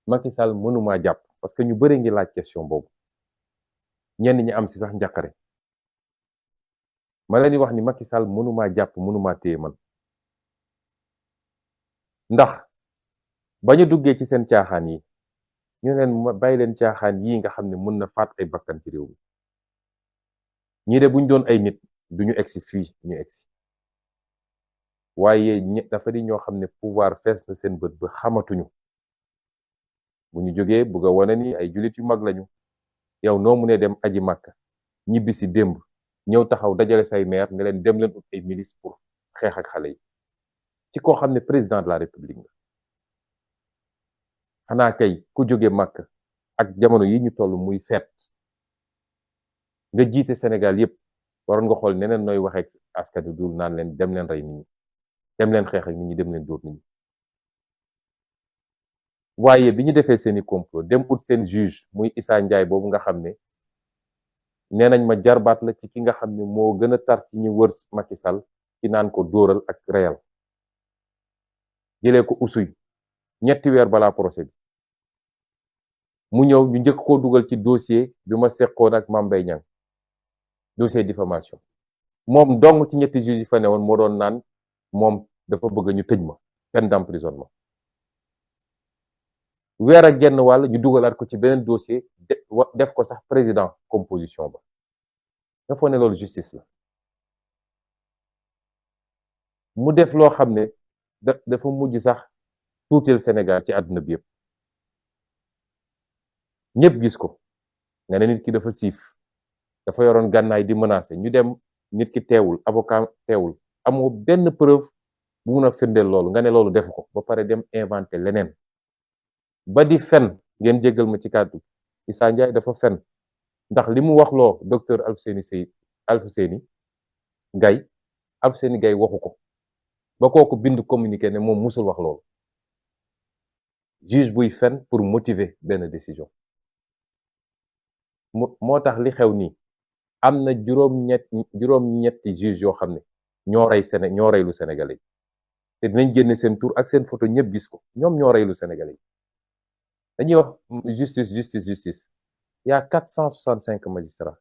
Macky Sall mënumaa jàpp parce que ñu bëri ngi laaj question boobu ñenn ñi am si sax njàqare ma leen di wax ni Macky Sall mënumaa jàpp mënumaa téye man ndax ba ñu duggee ci seen caaxaan yi ñu leen bàyyi leen caaxaan yii nga xam ne mën na faat ay bakkan ci réew mi ñii de buñ doon ay nit duñu egsi fii ñu egsi waaye dafa di ñoo xam ne pouvoir fees na seen bët ba xamatuñu bu ñu jógee bëgg a wane ni ay jullit yu mag lañu yow noo mu ne dem aji màkka ñibbi si démb ñëw taxaw dajale say maire ne leen dem leen ut ay milice pour xeex ak xale yi ci koo xam ne président de la république nga xanaa kay ku jóge màkk ak jamono yi ñu toll muy feet nga jiite Sénégal yépp waroon nga xool neneen nooy waxee askan wi dul naan leen dem leen rey nit ñi dem leen xeex ak nit ñi dem leen dóor nit ñi waaye bi ñu defee seeni complot dem ut seen juge muy Issa Ndiaye boobu nga xam ne nee nañ ma jarbaat la ci ki nga xam ne moo gën a tar ci ñu wër Macky Sall ci naan ko dóoral ak reyal jëlee ko usuy ñetti weer balaa procès bi mu ñëw ñu njëkk koo dugal ci dossier bi ma seqoon ak Mame Mbaye Niang dossier diffamation moom dong ci ñetti juges yi fa ne woon moo doon naan moom dafa bëgg ñu tëj ma peine d'emprisonnement weer ak genn wàll ñu dugalaat ko ci beneen dossier def ko sax président composition ba dafa ne loolu justice la mu def loo xam ne dafa mujj sax tuutil Sénégal ci àdduna bi yëpp ñëpp gis ko nga ne nit ki dafa siif dafa yoroon gànnaay di menacer ñu dem nit ki teewul avocat teewul amoo benn preuve bu mun a firndeel loolu nga ne loolu defu ko ba pare dem inventé leneen ba di fen ngeen jéggal ma ci kàddu Issa Ndiaye dafa fen ndax li mu wax loo docteur Alfousseyni Gaye waxu ko ba kooku bind communiqué ne moom musul wax loolu juge buy fen pour motiver benn décision moo tax li xew nii am na juróom-ñetti juge yoo xam ne ñoo reylu Sénégalais yi te dinañ génne seen tur ak seen photo ñëpp gis ko ñoom ñoo reylu Sénégalais yi dañuy wax justice y a 465 magistrats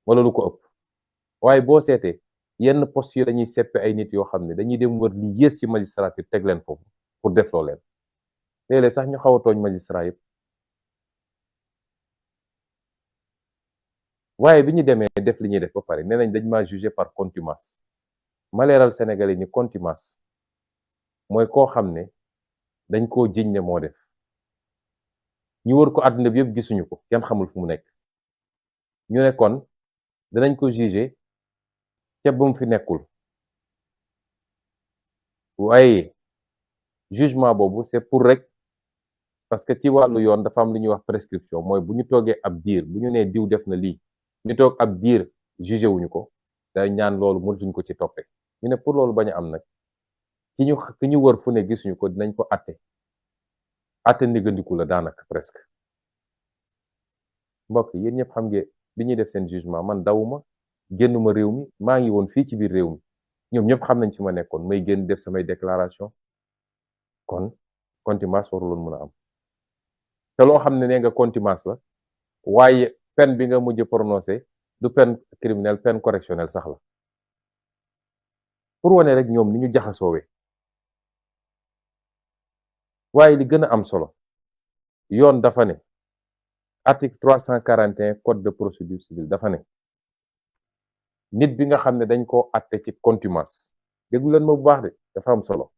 wala lu ko ëpp waaye boo seetee yenn poste yi dañuy seppe ay nit yoo xam ne dañuy dem wër li yées ci magistrature teg leen foofu pour defloo leen léeg-léeg sax ñu xaw a tooñ magistrat yëpp waaye bi ñu demee def li ñuy def ba pare nee nañ dañ maa jugé par contumace ma leeral Sénégalais ni contumace mooy koo xam ne dañ koo jiñ ne moo def ñu wër ko àdduna bi yëpp gisuñu ko kenn xamul fu mu nekk ñu ne kon danañ ko jugé ca ba mu fi nekkul waaye jugement boobu c'est pour rek parce que ci wàllu yoon dafa am lu ñuy wax prescription mooy bu ñu toogee ab diir bu ñu nee diw def na lii ñu toog ab diir jugé wuñu ko day ñaan loolu mënatuñ ko ci toppee ñu ne pour loolu bañ a am nag ki ñu wër fu ne gisuñu ko dinañ ko atte ndiggandiku la daanaka presque mbokk yéen ñëpp xam ngeen bi ñuy def seen jugement man dawuma génnuma réew mi maa ngi woon fii ci biir réew mi ñoom ñëpp xam nañ ci ma nekkoon may génn def samay déclaration kon contumace waruloon mën a am te loo xam ne nee nga contumace la waaye peine bi nga mujj prononcé du peine criminelle peine correctionnelle sax la pour wane rek ñoom ni ñu jaxasoowee waaye li gën a am solo yoon dafa ne article 341 code de procédure civile dafa ne nit bi nga xam ne dañ koo àtte ci contumace déglu leen ma bu baax de dafa am solo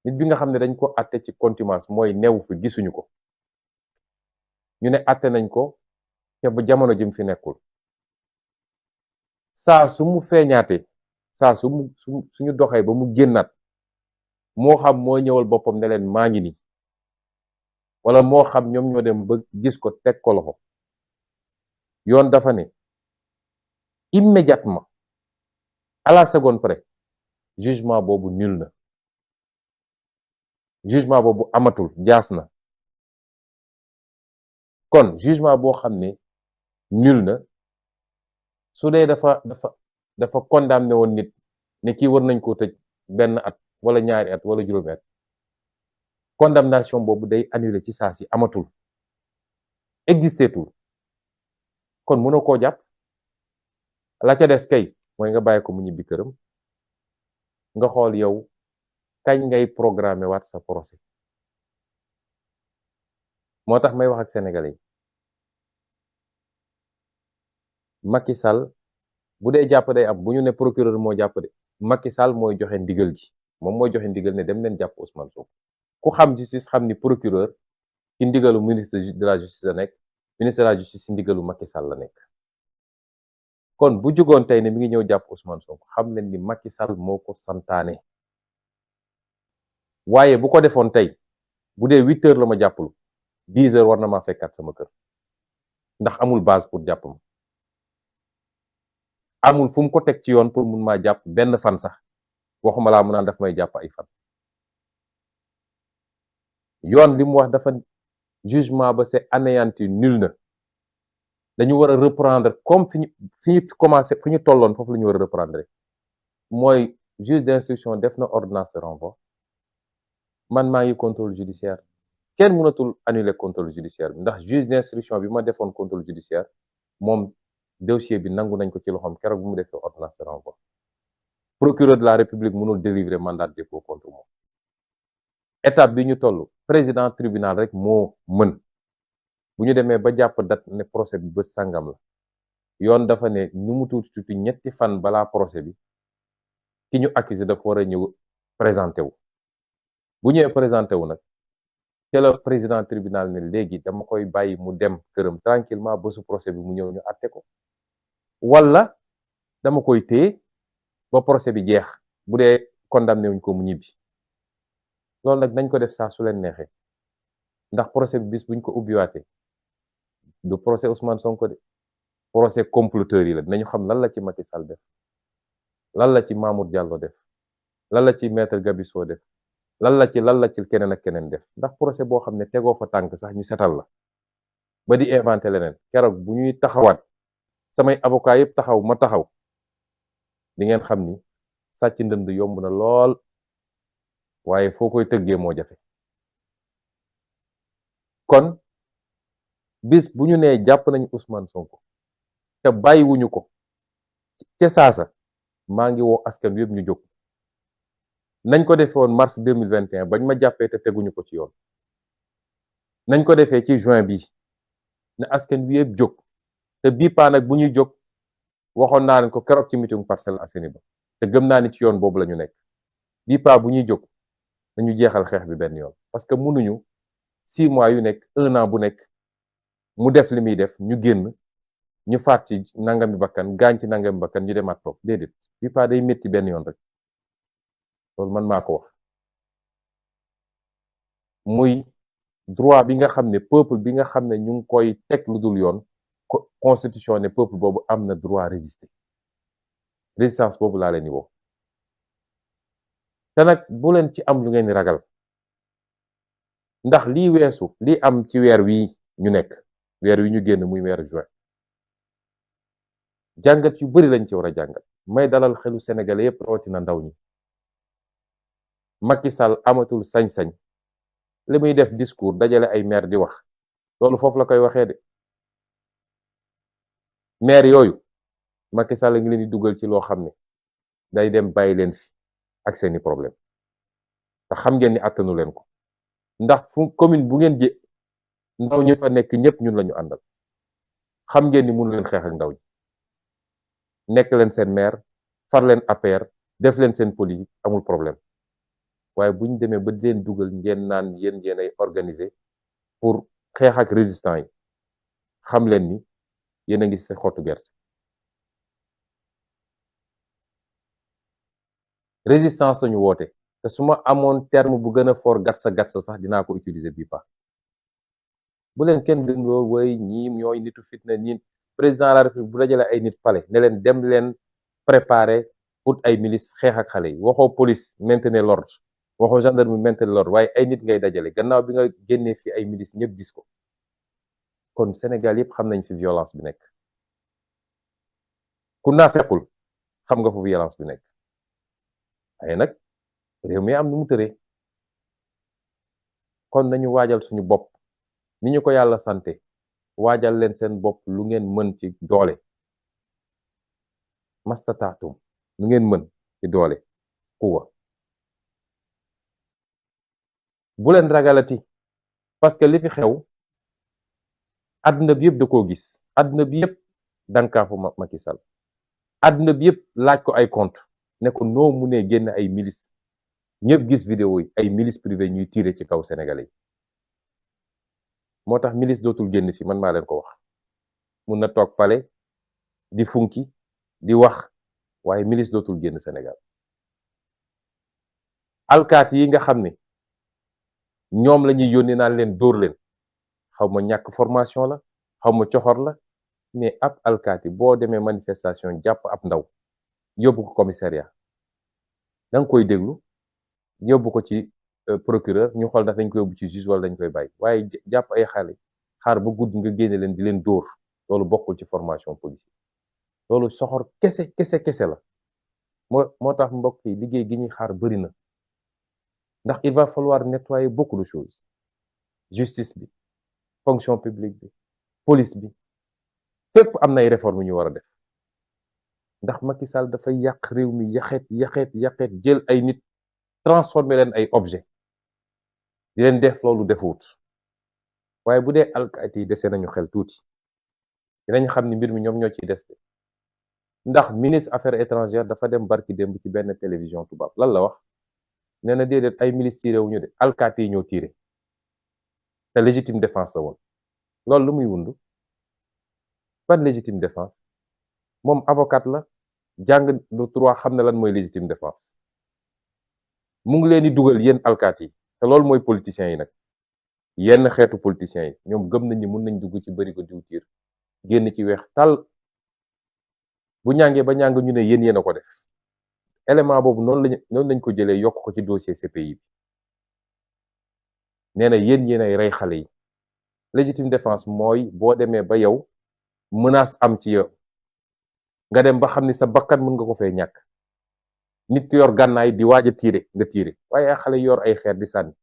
nit bi nga xam ne dañ ko àtte ci contumace mooy newu fi gisuñu ko ñu ne àtte nañ ko te ba jamono jëm fi nekkul saa su mu feeñaatee saa suñu doxee ba mu génnaat moo xam moo ñëwal boppam ne leen maa ngi nii wala moo xam ñoom ñoo dem ba gis ko teg ko loxo yoon dafa ne immédiatement à la seconde près jugement boobu nul na jugement boobu amatul jaas na kon jugement boo xam ne nul na su dee dafa condamné woon nit ne kii war nañ koo tëj benn at wala ñaari at wala juróomi at condamnation boobu day annulé ci saa si amatul existeetul kon mënoo koo jàpp la ca des kay mooy nga bàyyi ko mu ñibbi këram nga xool yow kañ ngay programmer waat sa procès moo tax may wax ak sénégalais yi Macky Sall bu dee jàpp day am bu ñu ne procureur moo jàpp de Macky Sall mooy joxe ndigal ji moom mooy joxe ndigal ne dem leen jàpp Ousmane Sonko ku xam justice xam ni procureur ci ndigalu ministre de la justice la nekk ministre de la justice ci ndigalu Macky Sall la nekk kon bu jógoon tey ne mi ngi ñëw jàpp Ousmane Sonko xam leen ni Macky Sall moo ko santaane waaye bu ko defoon tey bu dee 8 heures la ma jàppalu 10 heures war na maa fekkaat sama kër ndax amul base pour jàpp ma amul fu mu ko teg ci yoon pour mun maa jàpp benn fan sax waxuma laa mu naan daf may jàpp ay fan yoon li mu wax dafa jugement ba c'est anéanti nul na dañu war a reprendre comme fi ñu commencé fi ñu tolloon foofu la ñu war a reprendre rek mooy juge d'instruction def na ordonnance de renvoi man maa ngi contrôle judiciaire kenn mënatul annuler contrôle judiciaire bi ndax juge d'instruction bi ma defoon contrôle judiciaire moom dossier bi nangu nañ ko ci loxoom keroog bu mu defee ordonnance de renvoi procureur de la république mënul délivrer mandat de dépôt contre moom étape bi ñu toll président tribunal rek moo mën bu ñu demee ba jàpp date ne procès bi bés sàngam la yoon dafa ne nu mu tuuti ñetti fan balaa procès bi ki ñu accusé dafa war a ñëw présenté wu bu ñëwee présenté wu nag te la président tribunal ne léegi dama koy bàyyi mu dem këram tranquillement bésu procès bi mu ñëw ñu àtte ko wala dama koy téye ba procès bi jeex bu dee condamné wuñ ko mu ñibbi loolu nag nañ ko def saa su leen neexee ndax procès bi bis buñ ko ubbiwaatee du procès Ousmane Sonko de procès comploteurs yi la dinañu xam lan la ci Macky Sall def lan la ci Mamour Diallo def lan la ci maître Gabisso def lan la ci keneen ak keneen def ndax procès boo xam ne tegoo fa tànk sax ñu setal la ba di inventé leneen keroog bu ñuy taxawaat samay avocat yëpp taxaw ma taxaw di ngeen xam ni sàcc ndënd yomb na lool waaye foo koy tëggee moo jafe kon bis bu ñu nee jàpp nañu Ousmane Sonko te bàyyiwuñu ko ca saasa maa ngi woo askan wi yëpp ñu jóg nañ ko defee woon mars 2021 bañ ma jàppee te teguñu ko ci yoon nañ ko defee ci juin bi ne askan wi yëpp jóg te bii paa nag bu ñuy jóg waxoon naa leen ko keroog ci meeting Parcelles Assainies ba te gëm naa ni ci yoon boobu la ñu nekk bii paa bu ñuy jóg nañu jeexal xeex bi benn yoon parce que mënuñu 6 mois yu nekk 1 an bu nekk mu def li muy def ñu génn ñu faat ci nangami bakkan gaañ ci nangami bakkan ñu demaat toog déedéet bii paa day métti benn yoon rek loolu man maa ko wax muy droit bi nga xam ne peuple bi nga xam ne ñu ngi koy teg lu dul yoon constitution ne peuple boobu am na droit résister résistance boobu laa leen di woo te nag bu leen ci am lu ngeen di ragal ndax lii weesu lii am ci weer wi ñu nekk weer wi ñu génn muy weer juin jàngat yu bari lañ ci war a jàngat may dalal xelu sénégalais yépp rawatina ndaw ñi Macky Sall amatul sañ-sañ li muy def discours dajale ay maire di wax loolu foofu la koy waxee de maire yooyu Macky Sall ngi leen di dugal ci loo xam ne day dem bàyyi leen fi ak seeni problème te xam ngeen ni attanu leen ko ndax fu commune bu ngeen jë ndaw ñu fa nekk ñëpp ñun lañu àndal xam ngeen ni mënu leen xeex ak ndaw ñi nekk leen seen maire far leen APR def leen seen politique amul problème waaye bu ñu demee ba di leen dugal ngeen naan yéen ay organiser pour xeex ak résistant yi xam leen ni yéen a ngi sa xottu gerte résistance lañu woote te su ma amoon terme bu gën a fort gatsa sax dinaa ko utiliser bii pa bu leen kenn gëmloo way ñii ñooy nitu fitna ñi président de la république bu dajale ay nit palais ne leen dem leen préparer ut ay milice xeex ak xale yi waxoo police maintenir l'ordre waxoo gendarmerie maintenir l'ordre waaye ay nit ngay dajale gannaaw bi nga génnee fi ay milice ñëpp gis ko kon Sénégal yëpp xam nañ fi violence bi nekk ku naa fekkul xam nga fu violence bi nekk waaye nag réew mi am nu mu tëree kon nañu waajal suñu bopp ni ñu ko yàlla sante waajal leen seen bopp lu ngeen mën ci doole mastataatum lu ngeen mën ci doole kuwa bu leen ragalati parce que li fi xew àdduna bi yëpp da koo gis àdduna bi yëpp dankaafu Macky Sall àdduna bi yëpp laaj ko ay compte ne ko noo munee génn ay milice ñëpp gis vidéo yi ay milice privé ñuy tiire ci kaw sénégalais yi moo tax milice dootul génn fi man maa leen ko wax mun na toog pale di funki di wax waaye milice dootul génn Sénégal alkaati yi nga xam ne ñoom la ñuy yónni naan leen dóor leen xaw ma ñàkk formation la xaw ma coxor la mais ab alkaati boo demee manifestation jàpp ab ndaw yóbbu ko commissariat da nga koy déglu yóbbu ko ci procureur ñu xool ndax dañ koy yóbbu ci juge wala dañ koy bàyyi waaye jàpp ay xale xaar ba guddi nga génne leen di leen dóor loolu bokkul ci formation policier loolu soxor kese la moo tax mbokk yi liggéey gi ñuy xaar bëri na ndax il va falloir nettoyer beaucoup de choses justice bi fonction publique bi police bi fépp am na ay réformes yu ñu war a def ndax Macky Sall dafay yàq réew mi yaxeet jël ay nit transformer leen ay objet di leen def loolu defuwut waaye bu dee alkaati yi dese nañu xel tuuti dinañ xam ni mbir mi ñoom ñoo ciy des ndax ministre affaires étrangères dafa dem barki démb ci benn télévision tubaab lan la wax nee na déedéet ay milices tiré wu ñu de alkaati yi ñoo tiré te légitime défense la woon loolu lu muy wundu ban légitime défense moom avocat la jàng lu droit xam ne lan mooy légitime défense mu ngi leen di dugal yéen alkaati yi te loolu mooy politiciens yi nag yenn xeetu politiciens yi ñoom gëm nañ ni mun nañ dugg ci bërigo diwtiir génn ci weex tàll bu ñàngee ba ñàng ñu ne yéen a ko def élément boobu noonu lañ ko jëlee yokk ko ci dossier CPI bi nee na yéen ay rey xale yi légitime défense mooy boo demee ba yow menace am ci yow nga dem ba xam ni sa bakkan mën nga ko fee ñàkk nit ki yor gànnaay di waaj a tiire nga tiire waaye ay xale yor ay xeer di sànni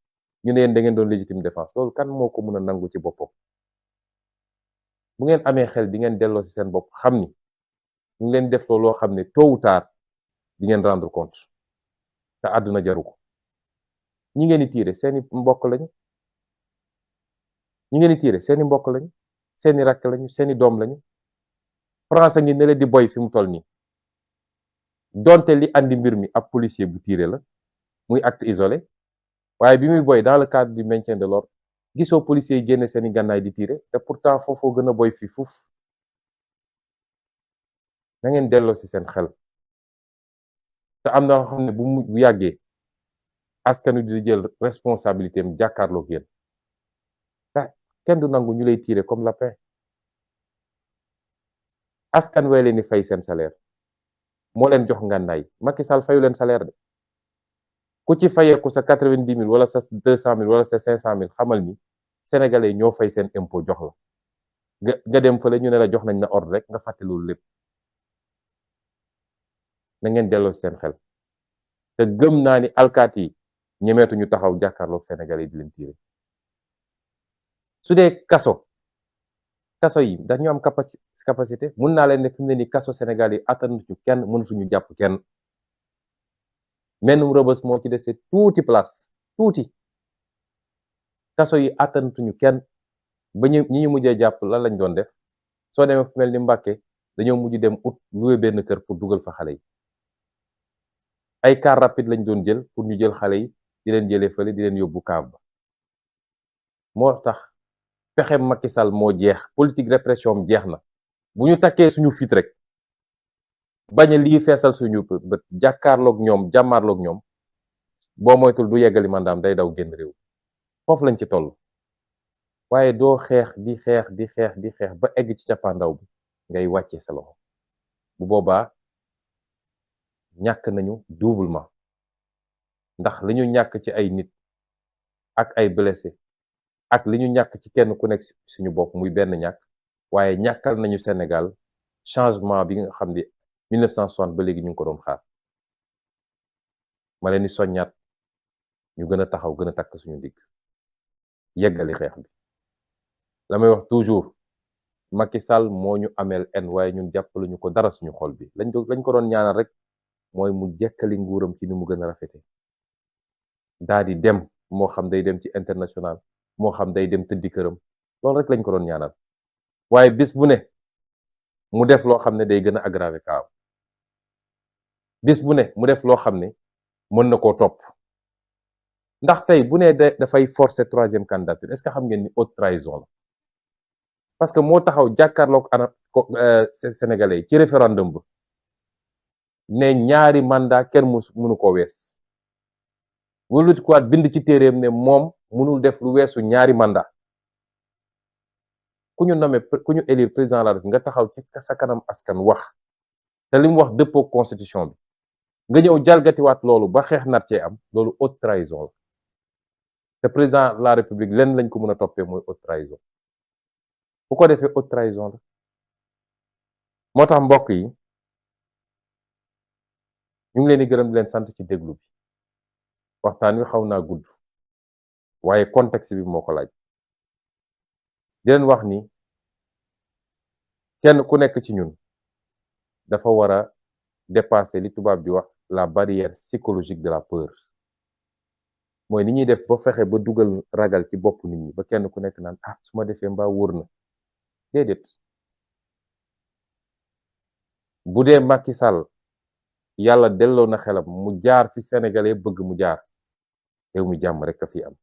ñu ne yéen da ngeen doon légitime défense loolu kan moo ko mën a nangu ci boppam bu ngeen amee xel di ngeen delloo ci seen bopp xam ni ñu ngi leen def loo xam ne tôt ou tard di ngeen rendre compte te àdduna jaru ko ñi ngeen di tiire seeni mbokk lañu ñi ngeen di tiire seeni mbokk lañu seeni rakk lañu seeni doom lañu France ngi ne leen di boy fi mu toll nii donte li andi mbir mi ab policier bu tiire la muy acte isolé waaye bi muy boy dans le cadre du maintien de l'ordre gisoo policiers yi génne seeni gànnaay di tiire te pourtant foofoo gën a boy fi fuuf na ngeen delloo ci seen xel te am na xam ne bu yàggee askan wi di jël responsabilité am jàkkaarloog yéen kenn du nangu ñu lay tiire comme lapin askan way leen di fay seen salaire moo leen jox ngànnaay Macky Sall fayu leen salaire de ku ci fayeeku sa 90 000 wala sa 200 000 wala sa 500 000 xamal ni sénégalais ñoo fay seen impôt jox la nga dem fële ñu ne la jox nañ la ordre rek nga fàtte loolu lépp na ngeen delloo seen xel te gëm naa ni alkaati yi ñemeetu ñu taxaw jàkkaarloog sénégalais di leen tiire su dee kaso yi dañu am capacité mun naa leen ne fi mu ne ni kaso Sénégal yi attanuñu kenn mënatuñu jàpp kenn mennum Rebeuss moo ci dese tuuti place tuuti kaso yi attanatuñu kenn ba ñi ñu mujjee jàpp lan lañ doon def soo demee fu mel ni Mbàkke dañoo mujj dem ut loué benn kër pour dugal fa xale yi ay car rapide lañ doon jël pour ñu jël xale yi di leen jëlee fële di leen yóbbu kaab ba moo tax pexe Macky Sall moo jeex politique répression jeex na bu ñu takkee suñu fit rek bañ a lii feesal suñu bët jàkkaarloog ñoom jàmmaarloog ñoom boo moytul du yeggali mandaam day daw génn réew foofu lañ ci toll waaye doo xeex di xeex ba egg ci cappaandaw bi ngay wàcce sa loxo bu boobaa ñàkk nañu doublement ndax li ñu ñàkk ci ay nit ak ay blessé ak li ñu ñàkk ci kenn ku nekk suñu bopp muy benn ñàkk waaye ñàkkal nañu Sénégal changement bi nga xam ne 1960 ba léegi ñu ngi ko doon xaar ma leen di soññaat ñu gën a taxaw gën a takk suñu digg yeggali xeex bi la may wax toujours Macky Sall moo ñu ameel en waaye ñun jàppaluñu ko dara suñu xol bi lañ ko doon ñaanal rek mooy mu jekkali nguuram ci ni mu gën a rafete daa di dem moo xam day dem ci international moo xam day dem tëddi këram loolu rek lañ ko doon ñaanal waaye bis bu ne mu def loo xam ne day gën a aggraver kaaw bis bu ne mu def loo xam ne mën na koo topp ndax tey bu ne dafay forcer troisième candidature est-ce que xam ngeen ni haute trahison la parce que moo taxaw jàkkaarloog ana sénégalais yi ci référendum ba ne ñaari mandat kenn mënu ko wees wëlbati ko waat bind ci téeréem ne moom mënul def lu weesu ñaari mandat ku ñu élire président de la République nga taxaw ci sa kanam askan wax te li mu wax dëppoo constitution bi nga ñëw jalgatiwaat loolu ba xeex nar cee am loolu haute trahison la te président de la République lenn lañ ko mën a toppee mooy haute trahison bu ko defee haute trahison la moo tax mbokk yi ñu ngi leen di gërëm di leen sant ci déglu bi waxtaan wi xaw naa gudd waaye contexte bi moo ko laaj di leen wax ni kenn ku nekk ci ñun dafa war a dépasser li tubaab di wax la barrière psychologique de la peur mooy ni ñuy def ba fexe ba dugal ragal ci bopp nit ñi ba kenn ku nekk naan ah su ma defee mbaa wóor na déedéet bu dee Macky Sall yàlla delloo na xelam mu jaar fi sénégalais bëgg mu jaar réew mi jàmm rek a fi am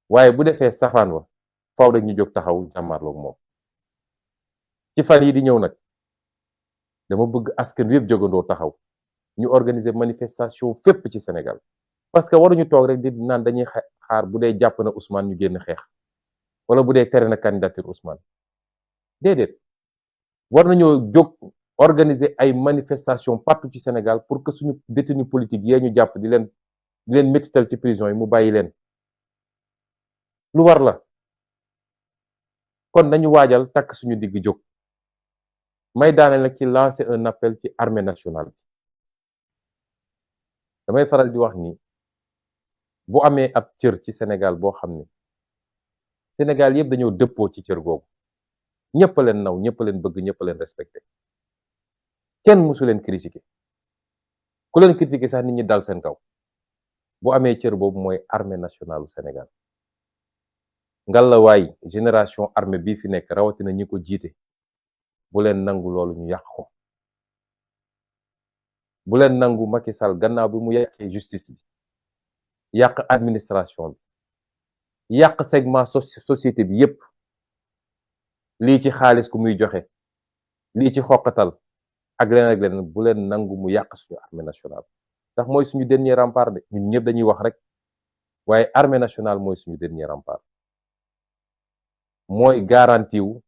waaye bu defee safaan wa faw rek ñu jóg taxaw jàmmarloog moom ci fan yi di ñëw nag dama bëgg askan wi yëpp jógandoo taxaw ñu organiser manifestation fépp ci Sénégal parce que waruñu toog rek di naan dañuy xaar bu dee jàpp na Ousmane ñu génn xeex wala bu dee tere na candidature Ousmane déedéet war nañoo jóg organiser ay manifestation partout ci Sénégal pour que suñu détenu politique yee ñu jàpp di leen métital ci prison yi mu bàyyi leen lu war la kon nañu waajal takk suñu digg jóg may daaneel nag ci lancer un appel ci armée nationale damay faral di wax ni bu amee ab cër ci Sénégal boo xam ne Sénégal yëpp dañoo dëppoo ci cër googu ñëpp a leen naw ñëpp a leen bëgg ñëpp a leen respecté kenn mësu leen critiquer ku leen critiquer sax nit ñi dal seen kaw bu amee cër boobu mooy armée nationale du Sénégal ngalawaay génération armée bii fi nekk rawatina ñi ko jiite bu leen nangu loolu ñu yàq ko bu leen nangu Macky Sall gannaaw bi mu yàqee justice bi yàq administration bi yàq segment société bi yépp lii ci xaalis ku muy joxe lii ci xoqatal ak leneen bu leen nangu mu yàq suñu armée nationale ndax mooy suñu dernier rempart de ñun ñëpp dañuy wax rek waaye armée nationale mooy suñu dernier rempart mooy garantie wu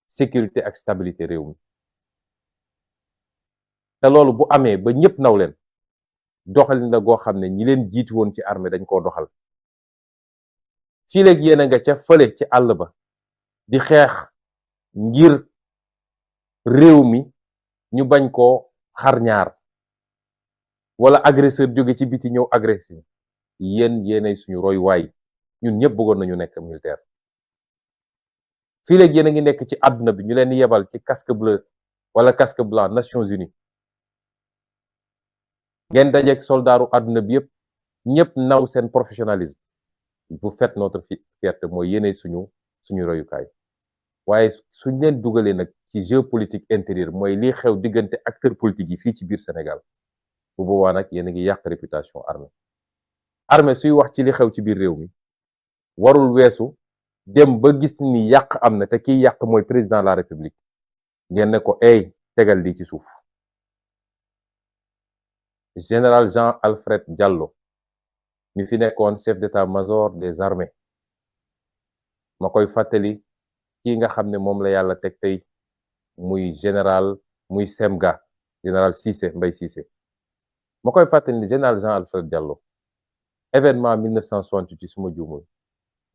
sécurité ak stabilité réew mi te loolu bu amee ba ñëpp naw leen doxalin la goo xam ne ñi leen jiitu woon ci armée dañ koo doxal fii léegi yéen a nga ca fële ci àll ba di xeex ngir réew mi ñu bañ koo xar ñaar wala agresseur jóge ci biti ñëw agressé yéenay suñu roy waay ñun ñëpp bëggoon nañu nekk militaire fii léegi yéen a ngi nekk ci àdduna bi ñu leen di yebal ci casque bleu wala casque blanc Nations Unies ngeen dajeek soldaaru àdduna bi yëpp ñëpp naw seen professionnalisme vous faites notre fierté mooy yéenay suñu royukaay waaye suñ leen dugalee nag ci géopolitique intérieure mooy lii xew diggante acteurs politiques yi fii ci biir Sénégal bu boobaa nag yéen a ngi yàq réputation armée suy wax ci li xew ci biir réew mi warul weesu dem ba gis ni yàq am na te kiy yàq mooy président de la république ngeen ne ko tegal lii ci suuf général Jean Alfred Diallo mi fi nekkoon chef d'état-major des armées ma koy fàttali kii nga xam ne moom la yàlla teg tey muy général muy semga général Cissé Mbaye Cissé ma koy fàttali ni général Jean Alfred Diallo événement 1968 suma juumul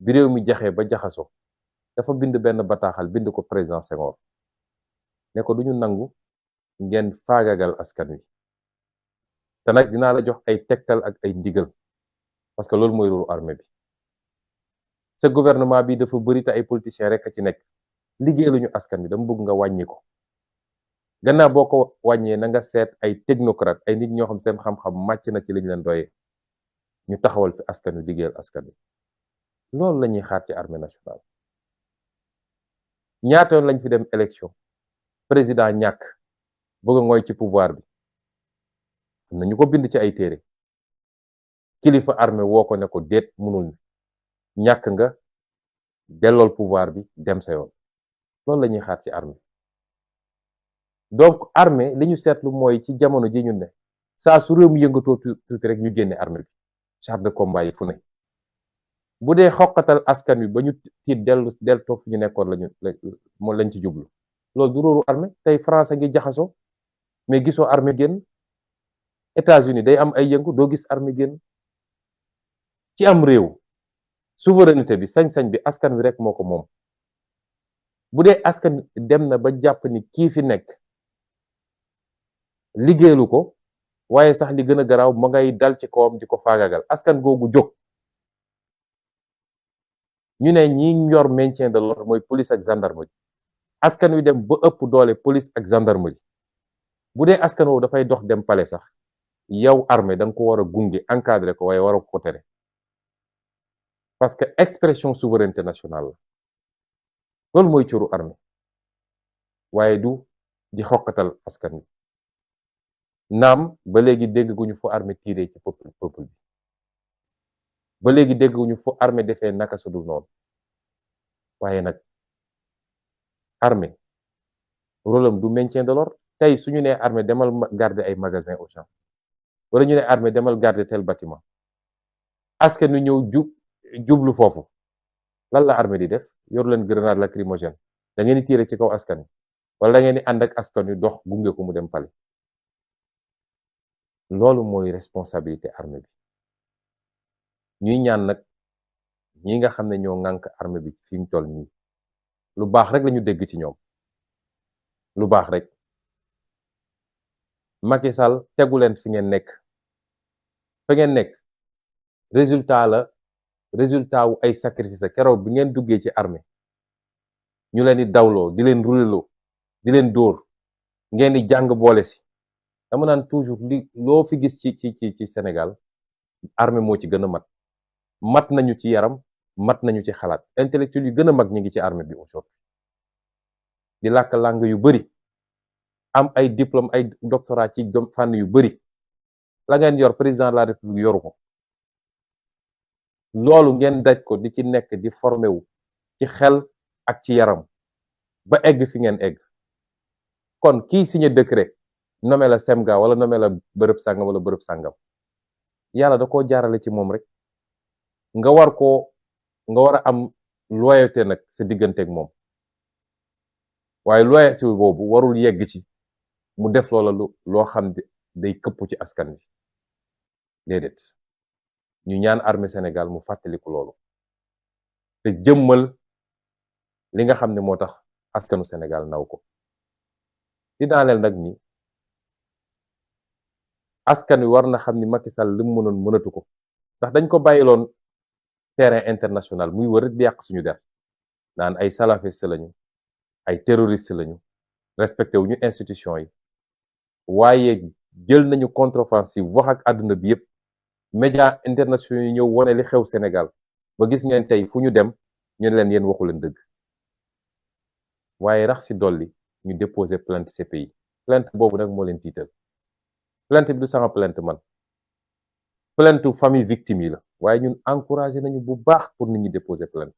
bi réew mi jaxee ba jaxaso dafa bind benn bataaxal bind ko président Senghor ne ko duñu nangu ngeen faagagal askan wi te nag dinaa la jox ay tegtal ak ay ndigal parce que loolu mooy rôle armée bi sa gouvernement bi dafa bëri te ay politiciens rek a ci nekk liggéey luñu askan wi dama bëgg nga wàññi ko gannaaw boo ko wàññee na nga seet ay technocrate ay nit ñoo xam seen xam-xam màcc na ci liñ leen doyee ñu taxawal fi askan wi liggéeyal askan wi loolu la ñuy xaar ci armée nationale ñaata yoon lañ fi dem élection président ñàkk bëgg a ngooy ci pouvoir bi am na ñu ko bind ci ay téere kilifa armée woo ko ne ko déet mënul ñàkk nga dellool pouvoir bi dem sa yoon loolu la ñuy xaar ci armée donc armée li ñu seetlu mooy ci jamono ji ñun ne saa su réew mi yëngatoo tuuti rek ñu génne armée bi char de combat yi fu ne bu dee xoqatal askan wi ba ñu tiit dellu toog fi ñu nekkoon lañ ci jublu loolu du róoru armée tey France a ngi jaxasoo mais gisoo armée génn États-Unis day am ay yëngu doo gis armée génn ci am réew souveraineté bi sañ-sañ bi askan wi rek moo ko moom bu dee askan dem na ba jàpp ni kii fi nekk liggéeyalu ko waaye sax li gën a garaaw ma ngay dal ci kawam di ko faagagal askan googu jóg ñu ne ñi yor maintien de l'ordre mooy police ak gendarmerie askan wi dem ba ëpp doole police ak gendarmerie bu dee askan woowu dafay dox dem palais sax yow armée da nga ko war a gunge encadré ko waaye war ko tere parce que expression souveraineté nationale la loolu mooy cëru armée waaye du di xokkatal askan wi naam ba léegi dégg guñu fu armée tiré ci peuple bi ba léegi dégg guñu fu armée defee naka sudul noonu waaye nag armée rôle am du maintien de l'ordre tey suñu nee armée demal garder ay magasin Auchan wala ñu ne armée demal garder tel bâtiment askan wi ñëw jublu foofu lan la armée di def yor leen grenade lacrymogène da ngeen di tirer ci kaw askan wi wala da ngeen di ànd ak askan wi dox gunge ko mu dem pale loolu mooy responsabilité armée bi ñuy ñaan nag ñi nga xam ne ñoo ŋànk armée bi fi mu toll nii lu baax rek lañu dégg ci ñoom lu baax rek Macky Sall tegu leen fi ngeen nekk fa ngeen nekk résultat wu ay sacrifice keroog bi ngeen duggee ci armée ñu leen di dawloo di leen ruleloo di leen dóor ngeen di jàng boole si dama naan toujours loo fi gis ci Sénégal armée moo ci gën a mat nañu ci yaram mat nañu ci xalaat intellectuel yu gën a mag ñi ngi ci armée bi aujourd'hui di làkk langue yu bari am ay diplôme ay doctorat ci fànn yu bari la ngeen yor président de la république yoru ko loolu ngeen daj ko di ci nekk di formé wu ci xel ak ci yaram ba egg fi ngeen egg kon kii signé décret nommé la semga wala nommé la bërëb sàngam wala bërëb sàngam yàlla da koo jaarale ci moom rek nga war a am loyauté nag sa digganteeg moom waaye loyauté boobu warul yegg ci mu def loola loo xam day këpp ci askan wi déedéet ñu ñaan armée Sénégal mu fàttaliku loolu te jëmmal li nga xam ne moo tax askanu Sénégal naw ko di daaneel nag ni askan wi war na xam ni Macky Sall li mu mënoon mënatu ko ndax dañ ko bàyyiloon terrain international muy wër di yàq suñu der naan ay salafiste lañu ay terroriste lañu respecté wu ñu institution yi waaye jël nañu contre-offensive wax ak àdduna bi yépp média internationaux yi ñëw wone li xew Sénégal ba gis ngeen tey fu ñu dem ñu ne leen yéen waxu leen dëgg waaye rax ci dolli ñu déposé plainte CPI plainte boobu nag moo leen tiital plainte bi du sama plainte man plainte famille victime yi la waaye ñun encouragé nañu bu baax pour nit ñi déposer plainte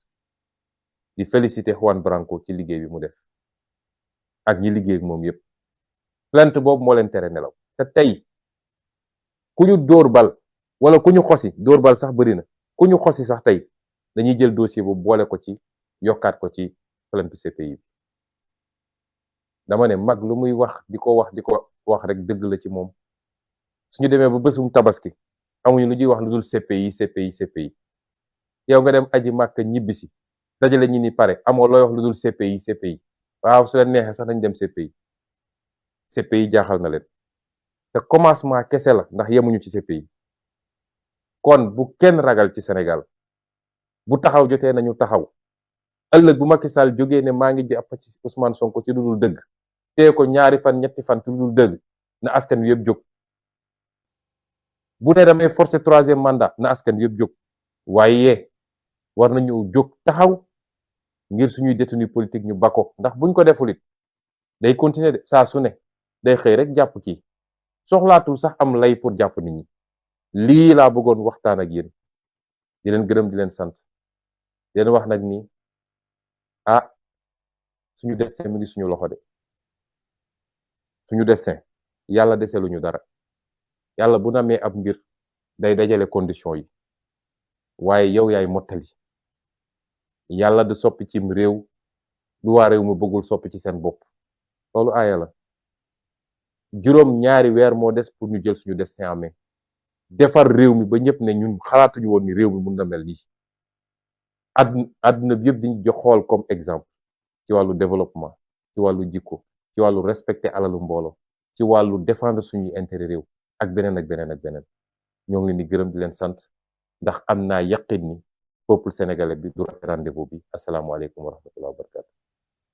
di féliciter Juan Branco ci liggéey bi mu def ak ñi liggéey ak moom yépp plainte boobu moo leen tere nelaw te tey ku ñu dóor bal wala ku ñu xosi dóor bal sax bari na ku ñu xosi sax tey dañuy jël dossier bu boole ko ci yokkaat ko ci plainte CPI bi dama ne mag lu muy wax di ko wax rek dëgg la ci moom suñu demee ba bésum tabaski amuñu lu ñuy wax lu dul CPI yow nga dem aji màkk ñibbisi dajale ñi ni pare amoo looy wax lu dul CPI waaw su leen neexee sax nañ dem CPI jaaxal na leen te commencement kese la ndax yemuñu ci CPI kon bu kenn ragal ci Sénégal bu taxaw jotee nañu taxaw ëllëg bu Macky Sall jógee ne maa ngi jàpp ci Ousmane Sonko ci lu dul dëgg tee ko ñaari fan ñetti fan ci lu dul dëgg na askan wi yëpp jóg bu ne damay forcer 3e mandat na askan wi yëpp jóg waaye war nañu jóg taxaw ngir suñuy détenu politique ñu bako ndax buñ ko deful it day continuer de saa su ne day xëy rek jàpp kii soxlaatul sax am lay pour jàpp nit ñi lii laa bëggoon waxtaan ak yéen di leen gërëm di leen sant di leen wax nag ni suñu destin mi ngi suñu loxo de suñu destin yàlla deseluñu dara yàlla bu namee ab mbir day dajale condition yi waaye yow yaay mottali yàlla du soppi cim réew lu waa réew mu bëggul soppi ci seen bopp loolu aaya la juróom ñaari weer moo des pour ñu jël suñu destin en main defar réew mi ba ñëpp ne ñun xalaatuñu woon ni réew mi mun na mel nii àdduna bi yëpp diñu jox xool comme exemple ci wàllu développement ci wàllu jikko ci wàllu respecter alalu mbooloo ci wàllu défendre suñuy intérêt réew ak beneen ak beneen ak beneen ñoo ngi leen di gërëm di leen sant ndax am naa yaqin ni peuple sénégalais bi du raté rendez-vous bi asalaamaaleykum wa rahmatullahi wa barakatu